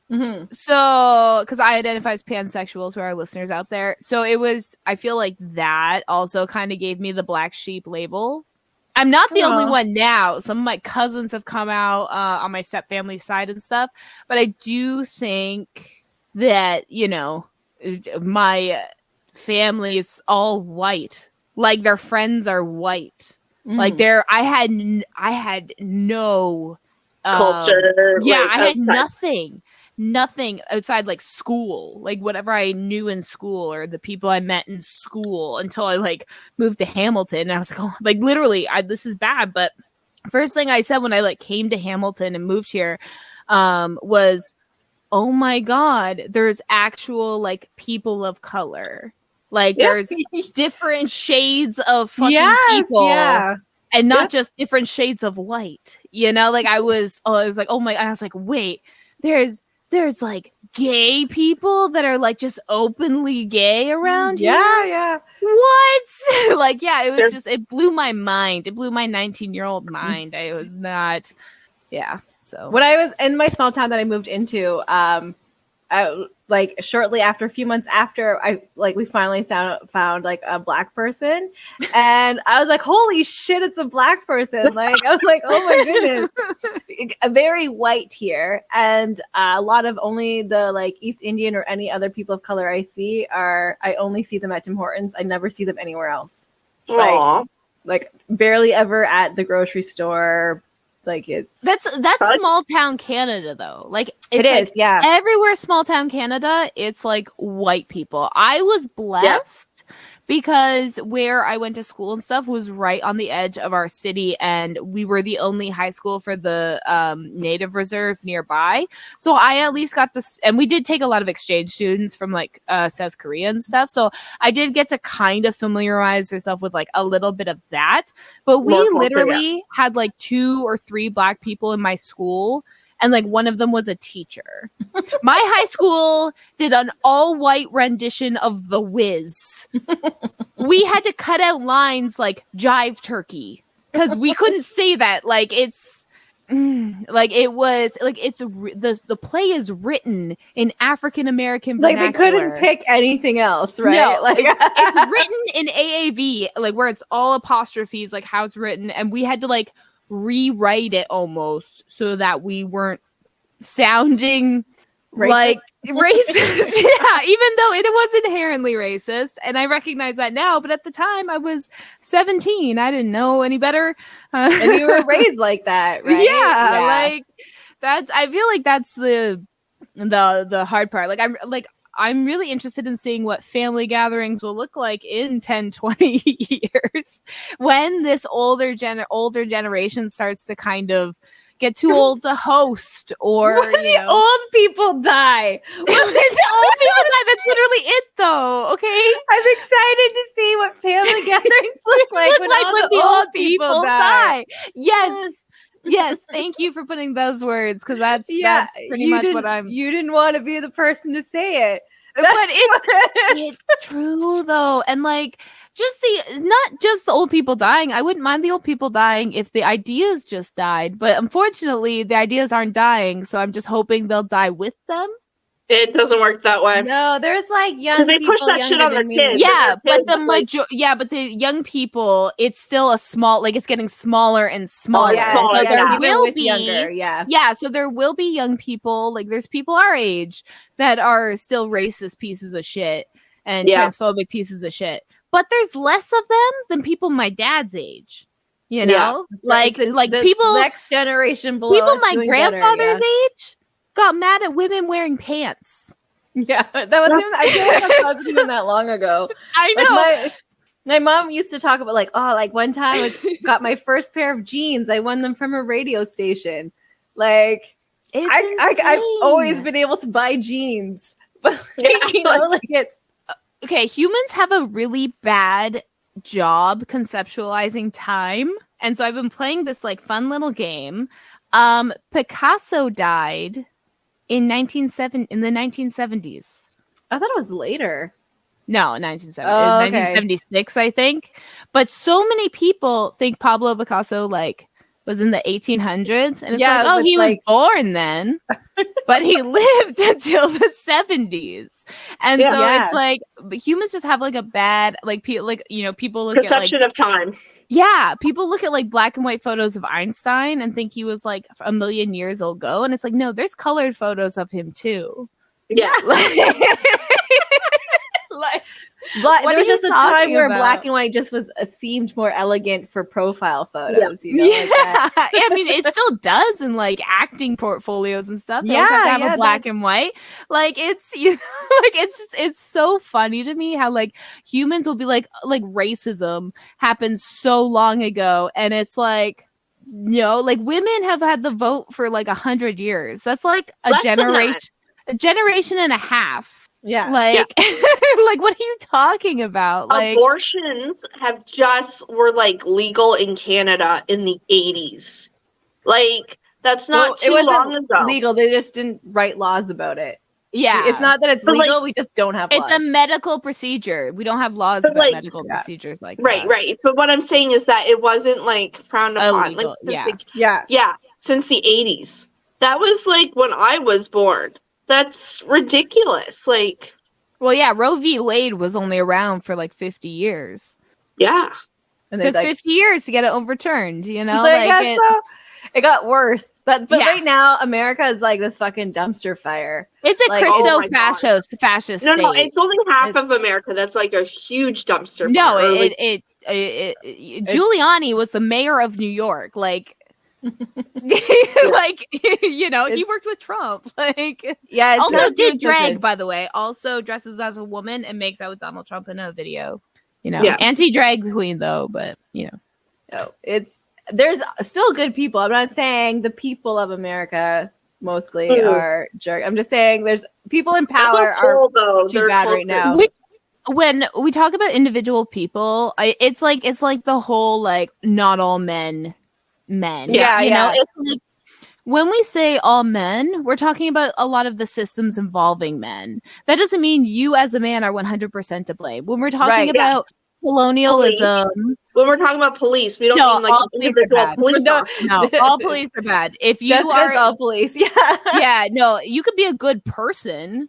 Mhm. So, because I identify as pansexual to our listeners out there. So I feel like that also kind of gave me the black sheep label. I'm not the only Aw. one now. Some of my cousins have come out on my step family side and stuff. But I do think that, my family is all white. Like their friends are white. Like I had no Culture. yeah, like, I had outside. nothing outside like school, like whatever I knew in school or the people I met in school until I like moved to Hamilton. And I was like, oh, like literally, this is bad. But first thing I said when I like came to Hamilton and moved here, was, oh my God, there's actual like people of color. Like Yeah. there's different shades of fucking Yes, people. yeah. And not Yeah. just different shades of white, like I was like, oh my, and I was like, wait, there's like gay people that are like just openly gay around here. Yeah. What? Like, yeah, it was There's- just, it blew my mind. It blew my 19-year-old mind. I was not, yeah. So When I was in my small town that I moved into, like shortly after, a few months after, we finally found like a black person, and I was like, holy shit, it's a black person! Like I was like, oh my goodness, very white here, and a lot of only the like East Indian or any other people of color I only see them at Tim Hortons. I never see them anywhere else. Aw. Like barely ever at the grocery store. Like that's Huh? small town Canada though. Like it it's is, like, yeah. everywhere small town Canada, it's like white people. I was blessed because where I went to school and stuff was right on the edge of our city, and we were the only high school for the native reserve nearby. So I at least got to, and we did take a lot of exchange students from like South Korea and stuff. So I did get to kind of familiarize yourself with like a little bit of that. But we More culture, literally had like 2 or 3 black people in my school. and like one of them was a teacher. My high school did an all-white rendition of The Wiz. We had to cut out lines like jive turkey because we couldn't say that. Like it's like it was like the play is written in African American Like vernacular. they couldn't pick anything else, right? No, like it's written in AAV, like where it's all apostrophes, like how it's written, and we had to like rewrite it almost so that we weren't sounding like racist. Yeah, even though it was inherently racist, and I recognize that now, but at the time I was 17, I didn't know any better, and you were raised like that, right? Yeah, like that's, I feel like that's the hard part. I'm really interested in seeing what family gatherings will look like in 10, 20 years when this older generation starts to kind of get too old to host, or when the old people die. When the old people die, that's literally it, though. Okay, I'm excited to see what family gatherings look like when the old people die. Yes. Thank you for putting those words, because that's pretty much what I'm. You didn't want to be the person to say it, but it's true though, and like. Not just the old people dying. I wouldn't mind the old people dying if the ideas just died. But unfortunately, the ideas aren't dying. So I'm just hoping they'll die with them. It doesn't work that way. No, there's like young people. They push that shit on their kids. Yeah, but the young people, it's still a small, like it's getting smaller and smaller. So there will be younger, so there will be young people, like there's people our age that are still racist pieces of shit and transphobic pieces of shit. But there's less of them than people my dad's age, you know, like the people next generation below. People my grandfather's age got mad at women wearing pants. Yeah, that was I feel like that wasn't even that long ago. I know. Like my mom used to talk about like one time I got my first pair of jeans. I won them from a radio station. Like I've always been able to buy jeans, but it's. Okay, humans have a really bad job conceptualizing time. And so I've been playing this like fun little game. Picasso died in the 1970s. I thought it was later. No, 1976, I think. But so many people think Pablo Picasso like was in the 1800s, and it's he was born then, but he lived until the 70s, and it's like humans just have like a bad people look perception at of time. Yeah, people look at like black and white photos of Einstein and think he was like a million years ago, and it's like no, there's colored photos of him too. Yeah. There was just a time where black and white just seemed more elegant for profile photos. Yeah. Like that. I mean, it still does in like acting portfolios and stuff. They always have to have a black and white. Like it's it's so funny to me how like humans will be like racism happened so long ago, and it's like like women have had the vote for like 100 years. That's like a generation and a half. Yeah. Like what are you talking about? Like abortions were like legal in Canada in the 80s. Like that's not too long ago. Legal. They just didn't write laws about it. Yeah. It's not that it's legal, we just don't have laws. It's a medical procedure. We don't have laws about medical procedures like that. Right. But what I'm saying is that it wasn't like frowned upon. Illegal. Since the 80s. That was like when I was born. That's ridiculous. Like, well, yeah, Roe v. Wade was only around for like 50 years. Yeah. And it took 50 years to get it overturned, you know? It got worse. But right now, America is like this fucking dumpster fire. It's a Christo-fascist state. No, it's only half of America. That's like a huge dumpster fire. No, Giuliani was the mayor of New York. Like, like he worked with Trump. Like, also did drag, by the way. Also dresses as a woman and makes out with Donald Trump in a video. Anti-drag queen though, but there's still good people. I'm not saying the people of America mostly are jerk. I'm just saying there's people in power are too bad right now. When we talk about individual people, it's like the whole like not all men. It's like when we say all men, we're talking about a lot of the systems involving men. That doesn't mean you as a man are 100% to blame. When we're talking about colonialism, when we're talking about police, we don't mean like all police are bad. No, all police are bad. If you are all police, no, you could be a good person,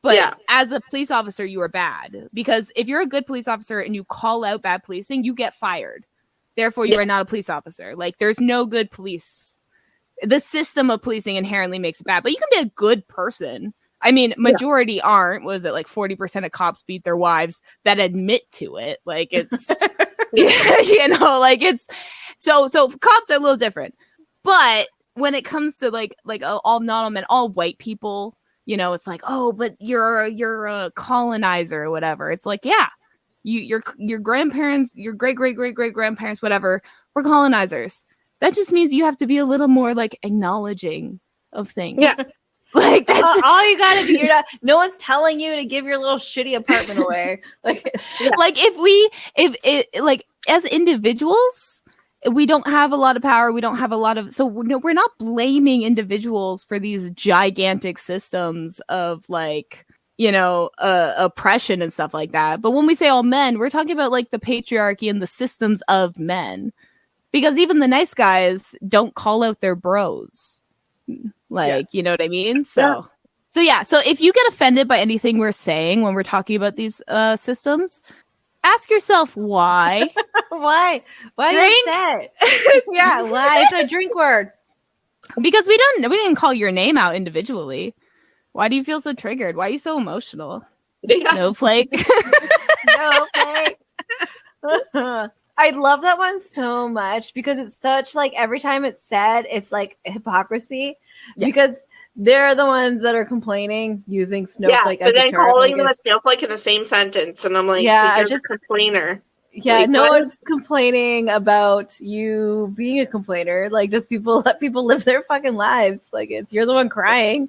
but as a police officer, you are bad. Because if you're a good police officer and you call out bad policing, you get fired. Therefore, you are not a police officer. Like, there's no good police. The system of policing inherently makes it bad, but you can be a good person. I mean, majority aren't. Was it like 40% of cops beat their wives that admit to it? Like, it's, like it's so cops are a little different. But when it comes to like all not all men, all white people, it's like, oh, but you're a colonizer or whatever. It's like, yeah, your grandparents, your great grandparents, whatever, were colonizers. That just means you have to be a little more like acknowledging of things. Yeah. Like, that's all you gotta be. No one's telling you to give your little shitty apartment away. Like if as individuals, we don't have a lot of power. We don't have a lot of, so we're not blaming individuals for these gigantic systems of like, oppression and stuff like that. But when we say all men, we're talking about like the patriarchy and the systems of men, because even the nice guys don't call out their bros. Like, you know what I mean? So if you get offended by anything we're saying when we're talking about these systems, ask yourself why. Why are you upset? Yeah, why? It's a drink word. Because we didn't call your name out individually. Why do you feel so triggered? Why are you so emotional? Snowflake. Snowflake. I love that one so much because it's such like every time it's said, it's like hypocrisy because they're the ones that are complaining using snowflake as a term. But then calling them a snowflake in the same sentence. And I'm like, you're just a complainer. Yeah, like, no one's complaining about you being a complainer. Like, just let people live their fucking lives. Like, you're the one crying.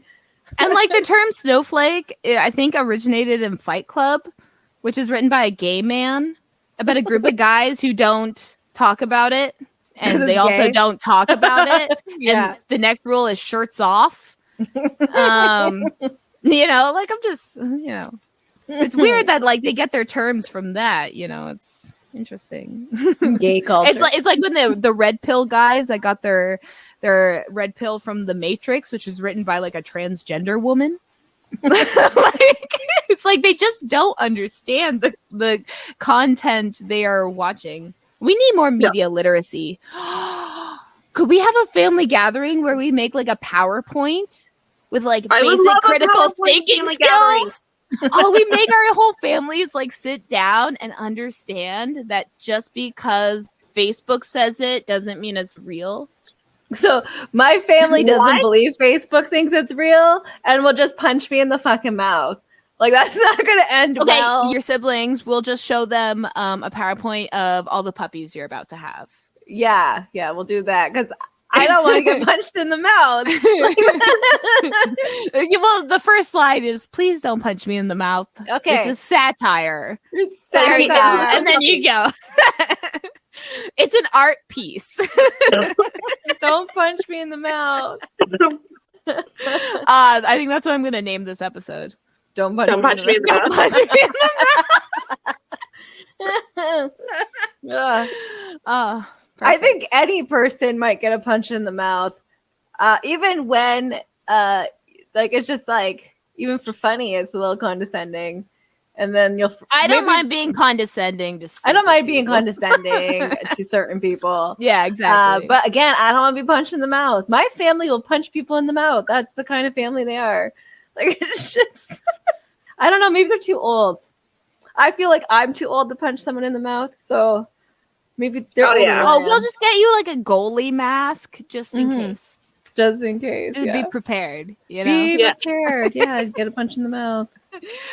And like the term snowflake, I think originated in Fight Club, which is written by a gay man about a group of guys who don't talk about it, and they also don't talk about it. And the next rule is shirts off. Like I'm just, it's weird that like they get their terms from that. It's interesting. Gay culture. It's like when the red pill guys that got their red pill from The Matrix, which was written by like a transgender woman. It's like they just don't understand the content they are watching. We need more media literacy. Could we have a family gathering where we make like a PowerPoint with like basic critical thinking skills? We make our whole families like sit down and understand that just because Facebook says it doesn't mean it's real. So my family doesn't believe Facebook thinks it's real and will just punch me in the fucking mouth. Like, that's not going to end well. Your siblings will just show them a PowerPoint of all the puppies you're about to have. Yeah, we'll do that because I don't want to get punched in the mouth. Well, the first slide is, please don't punch me in the mouth. Okay. This is satire. It's satire. And then you go. It's an art piece. Don't punch me in the mouth. I think that's what I'm going to name this episode. Don't punch me in the mouth. I think any person might get a punch in the mouth, even when, it's just like, even for funny, it's a little condescending. And then I don't mind being condescending. I don't mind being condescending to certain people. Yeah, exactly. But again, I don't want to be punched in the mouth. My family will punch people in the mouth. That's the kind of family they are. Like, it's just, I don't know. Maybe they're too old. I feel like I'm too old to punch someone in the mouth. So maybe they're older. Oh, we'll just get you like a goalie mask just in case. Just in case. Just be prepared. Be prepared. Yeah, get a punch in the mouth.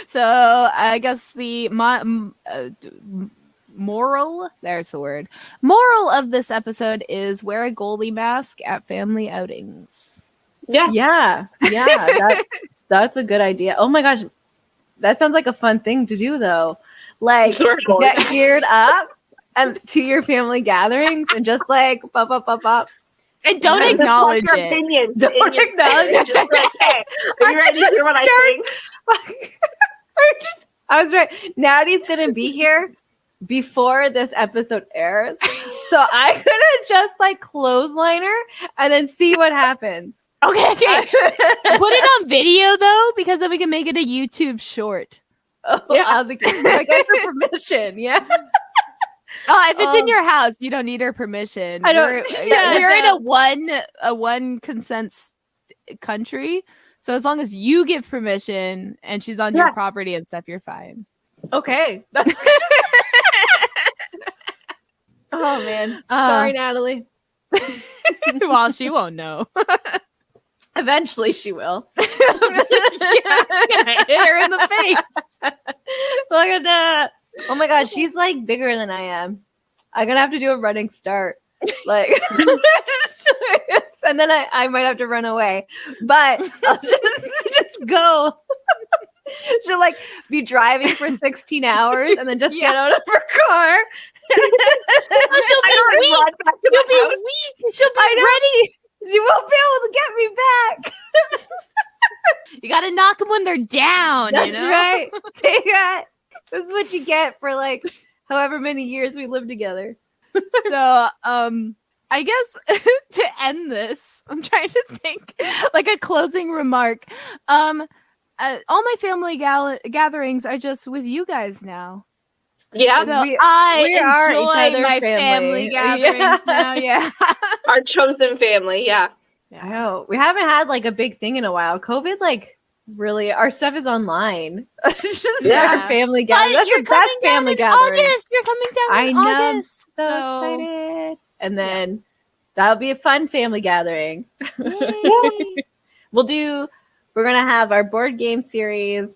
So I guess the moral, there's the word. Moral of this episode is wear a goalie mask at family outings. Yeah. That's a good idea. Oh my gosh. That sounds like a fun thing to do though. Like get geared up and to your family gatherings and just like pop. And don't Just acknowledge like your it. opinions. Don't acknowledge it. Just like, hey, are you ready to hear what I think? I was right. Natty's gonna be here before this episode airs, so I'm gonna just like clothesline her and then see what happens. Okay. Put it on video though, because then we can make it a YouTube short. Oh, Yeah. I get her permission. Yeah. Oh, if it's in your house, you don't need her permission. I don't- We're in a one consent country, so as long as you give permission and she's on your property and stuff, you're fine. Okay. Oh man. Sorry, Natalie. Well, she won't know. Eventually she will. It's gonna hit her in the face. Look at that. Oh my god, she's like bigger than I am. I'm gonna have to do a running start. Like and then I might have to run away. But I'll just go. She'll like be driving for 16 hours and then just get out of her car. She'll be weak. She'll be ready. She won't be able to get me back. You gotta knock them when they're down. That's you know? right. Take that. This is what you get for like however many years we lived together. So, I guess to end this, I'm trying to think like a closing remark. All my family gatherings are just with you guys now. Yeah, So we I are each enjoy other my family. family gatherings now. Yeah. our chosen family. Yeah. I know. We haven't had like a big thing in a while. COVID, like really, our stuff is online. It's just our family gathering. That's the best family gathering. August. You're coming down in August. So excited. And then that'll be a fun family gathering. We're gonna have our board game series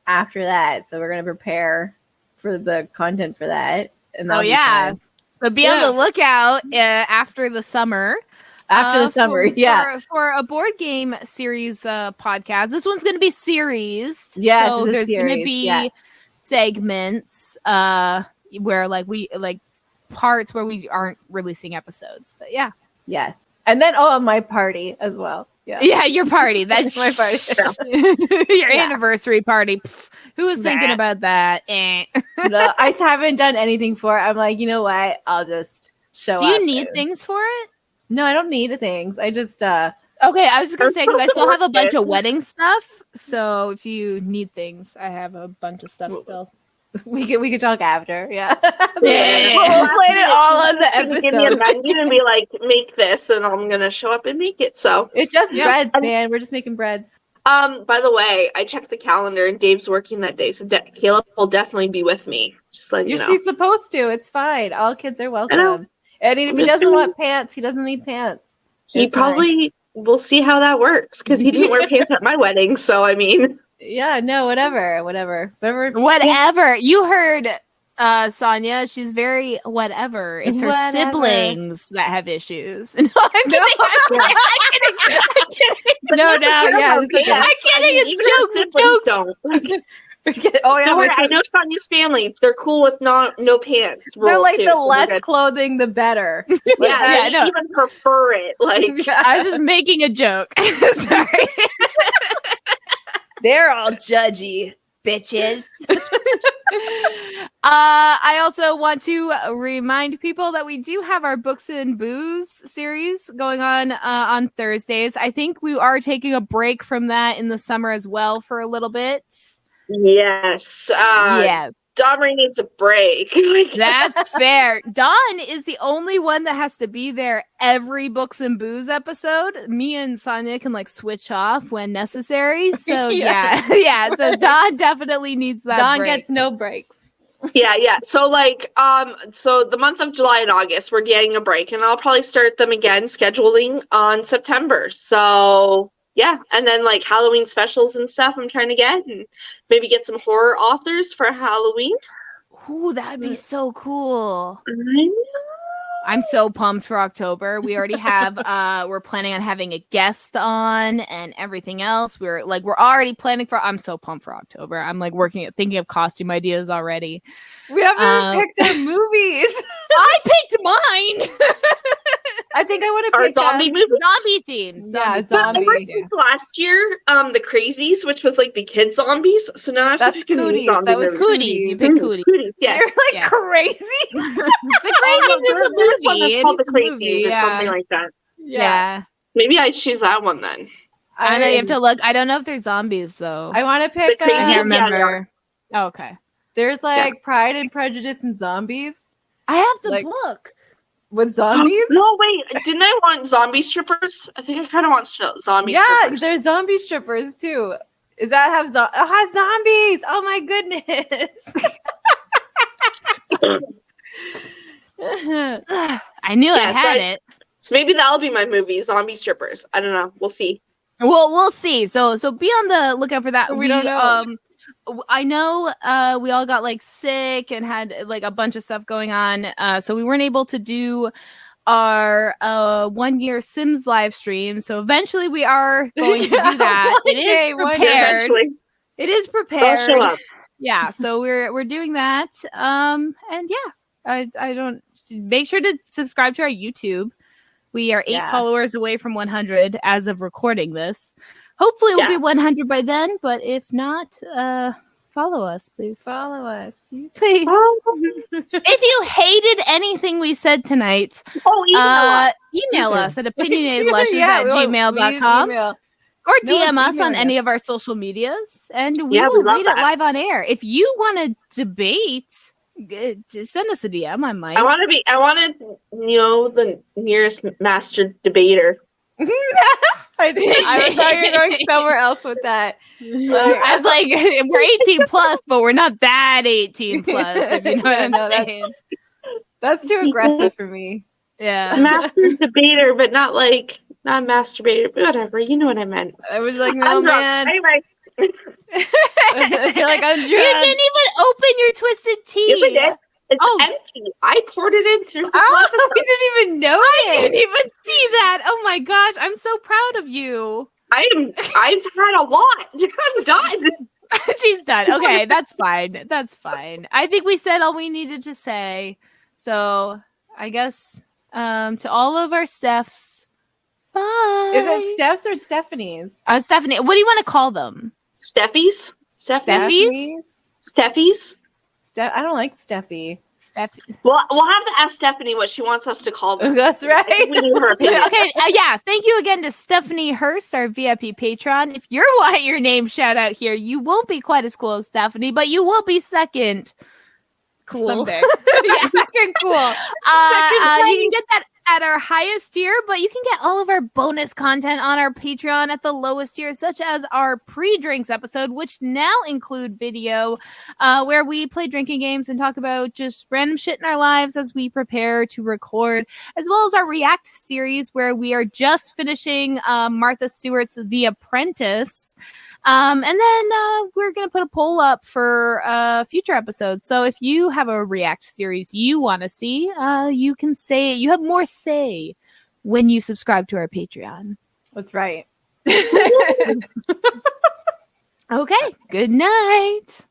after that. So we're gonna prepare for the content for that. And Oh yeah. So be on the lookout after the summer. After the summer, for a board game series podcast. This one's going to be series. Yeah, so there's going to be segments where like we like parts where we aren't releasing episodes. But yeah, yes, and then my party as well. Yeah, your party. That's my party. Your anniversary party. Pfft, who was thinking about that? No, I haven't done anything for it. I'm like, you know what? I'll just show up. Do you need things for it? No, I don't need things. I just Okay, I was just gonna say because I still have a bunch it. of wedding stuff. So if you need things, I have a bunch of stuff still. we could talk after. Yeah. Yeah. We'll play it all on the Give me a episode. menu and be like, make this, and I'm gonna show up and make it. So, It's just breads, man. We're just making breads. by the way, I checked the calendar and Dave's working that day, so Caleb will definitely be with me. Just like you know. He's supposed to. It's fine. All kids are welcome. And if he doesn't want pants, he doesn't need pants. He probably will see how that works because he didn't wear pants at my wedding. So I mean, Yeah, no, whatever. You heard Sonia. She's very whatever. It's her siblings that have issues. No, I'm kidding. I'm kidding. No, yeah. I'm kidding. It's jokes. Don't. Oh yeah, I know Sonia's family. They're cool with no pants. they're like too, the so less good. clothing, the better. Yeah, they even prefer it. Like I was just making a joke. Sorry. They're all judgy bitches. I also want to remind people that we do have our Books and Booze series going on Thursdays. I think we are taking a break from that in the summer as well for a little bit. yes, Yes. Domri needs a break. That's fair. Dawn is the only one that has to be there every Books and Booze episode. Me and Sonia can like switch off when necessary. So yeah. So Dawn definitely needs that. Dawn break. gets no breaks. Yeah. So like, so the month of July and August, we're getting a break, and I'll probably start them again scheduling on September. So yeah, and then like Halloween specials and stuff I'm trying to get, and maybe get some horror authors for Halloween. Ooh, that'd be so cool. I know. I'm so pumped for October. We already have we're planning on having a guest on and everything else. We're already planning for I'm so pumped for October. I'm like thinking of costume ideas already. We haven't picked our movies. I picked mine. I think I would have Or picked zombie movies? Zombie themes. Yeah, But I zombies. watched this last year, the Crazies, which was like the kid zombies. So now I have That's to pick a new Cooties. zombie That was movie. Cooties. You pick Cooties. Cooties, yes. You're like Yeah. crazy. The Oh, Crazies is no, the there's one movie. that's called It The is a Crazies movie, or something like that. Yeah. Maybe I choose that one then. I know you have to look. I don't know if there's zombies though. I want to pick. The Crazies, I can't yeah, remember. Oh, okay. There's like Pride and Prejudice and Zombies I have the Like- book. with zombies. No, wait. Didn't I want zombie strippers? I think I kind of want zombie Yeah, strippers. there's zombie strippers too. Is that have it has zombies? Oh my goodness! I knew I Yeah, so had it. So maybe that'll be my movie, zombie strippers. I don't know. We'll see. Well, we'll see. So be on the lookout for that. We don't know. I know we all got like sick and had like a bunch of stuff going on. So we weren't able to do our 1 year Sims live stream. So eventually we are going to do that. It is prepared. Eventually, It is I'll prepared. show up. Yeah, so we're doing that. And yeah, I don't make sure to subscribe to our YouTube. We are 8 followers away from 100 as of recording this. Hopefully we'll be 100 by then, but if not, follow us, please. Follow us, Please. If you hated anything we said tonight, email us at opinionatedlushes@gmail.com or DM us on any of our social medias, and we will read it live on air. If you want to debate, send us a DM. I might. I want to know the nearest master debater. I thought you were going somewhere else with that. I was like, we're 18 plus, but we're not that 18 plus. If you know what I'm saying. That's too aggressive for me. Yeah, master debater, but not masturbator. But whatever, you know what I meant. I was like, no, man. Anyway. I feel like I'm drunk. You didn't even open your twisted tea. Yes, I did. It's empty. I poured it in through. I didn't even know I didn't even see that. Oh my gosh, I'm so proud of you. I've had a lot. I'm done. She's done. Okay, that's fine. That's fine. I think we said all we needed to say. So I guess to all of our Stephs, bye. Is it Steph's or Stephanie's? Stephanie, what do you want to call them? Steffies? Steffies? Steffies? I don't like Steffi. Well, we'll have to ask Stephanie what she wants us to call them. That's right. We need her opinion. Okay, yeah. Thank you again to Stephanie Hurst, our VIP patron. If you're want your name shout out here, you won't be quite as cool as Stephanie, but you will be second. Cool. Someday. Yeah, second cool. You can get that at our highest tier, but you can get all of our bonus content on our Patreon at the lowest tier, such as our pre-drinks episode, which now include video, where we play drinking games and talk about just random shit in our lives as we prepare to record, as well as our React series, where we are just finishing Martha Stewart's The Apprentice. And then we're going to put a poll up for future episodes. So if you have a React series you want to see, you can say you have more say when you subscribe to our Patreon. That's right. Okay. Good night.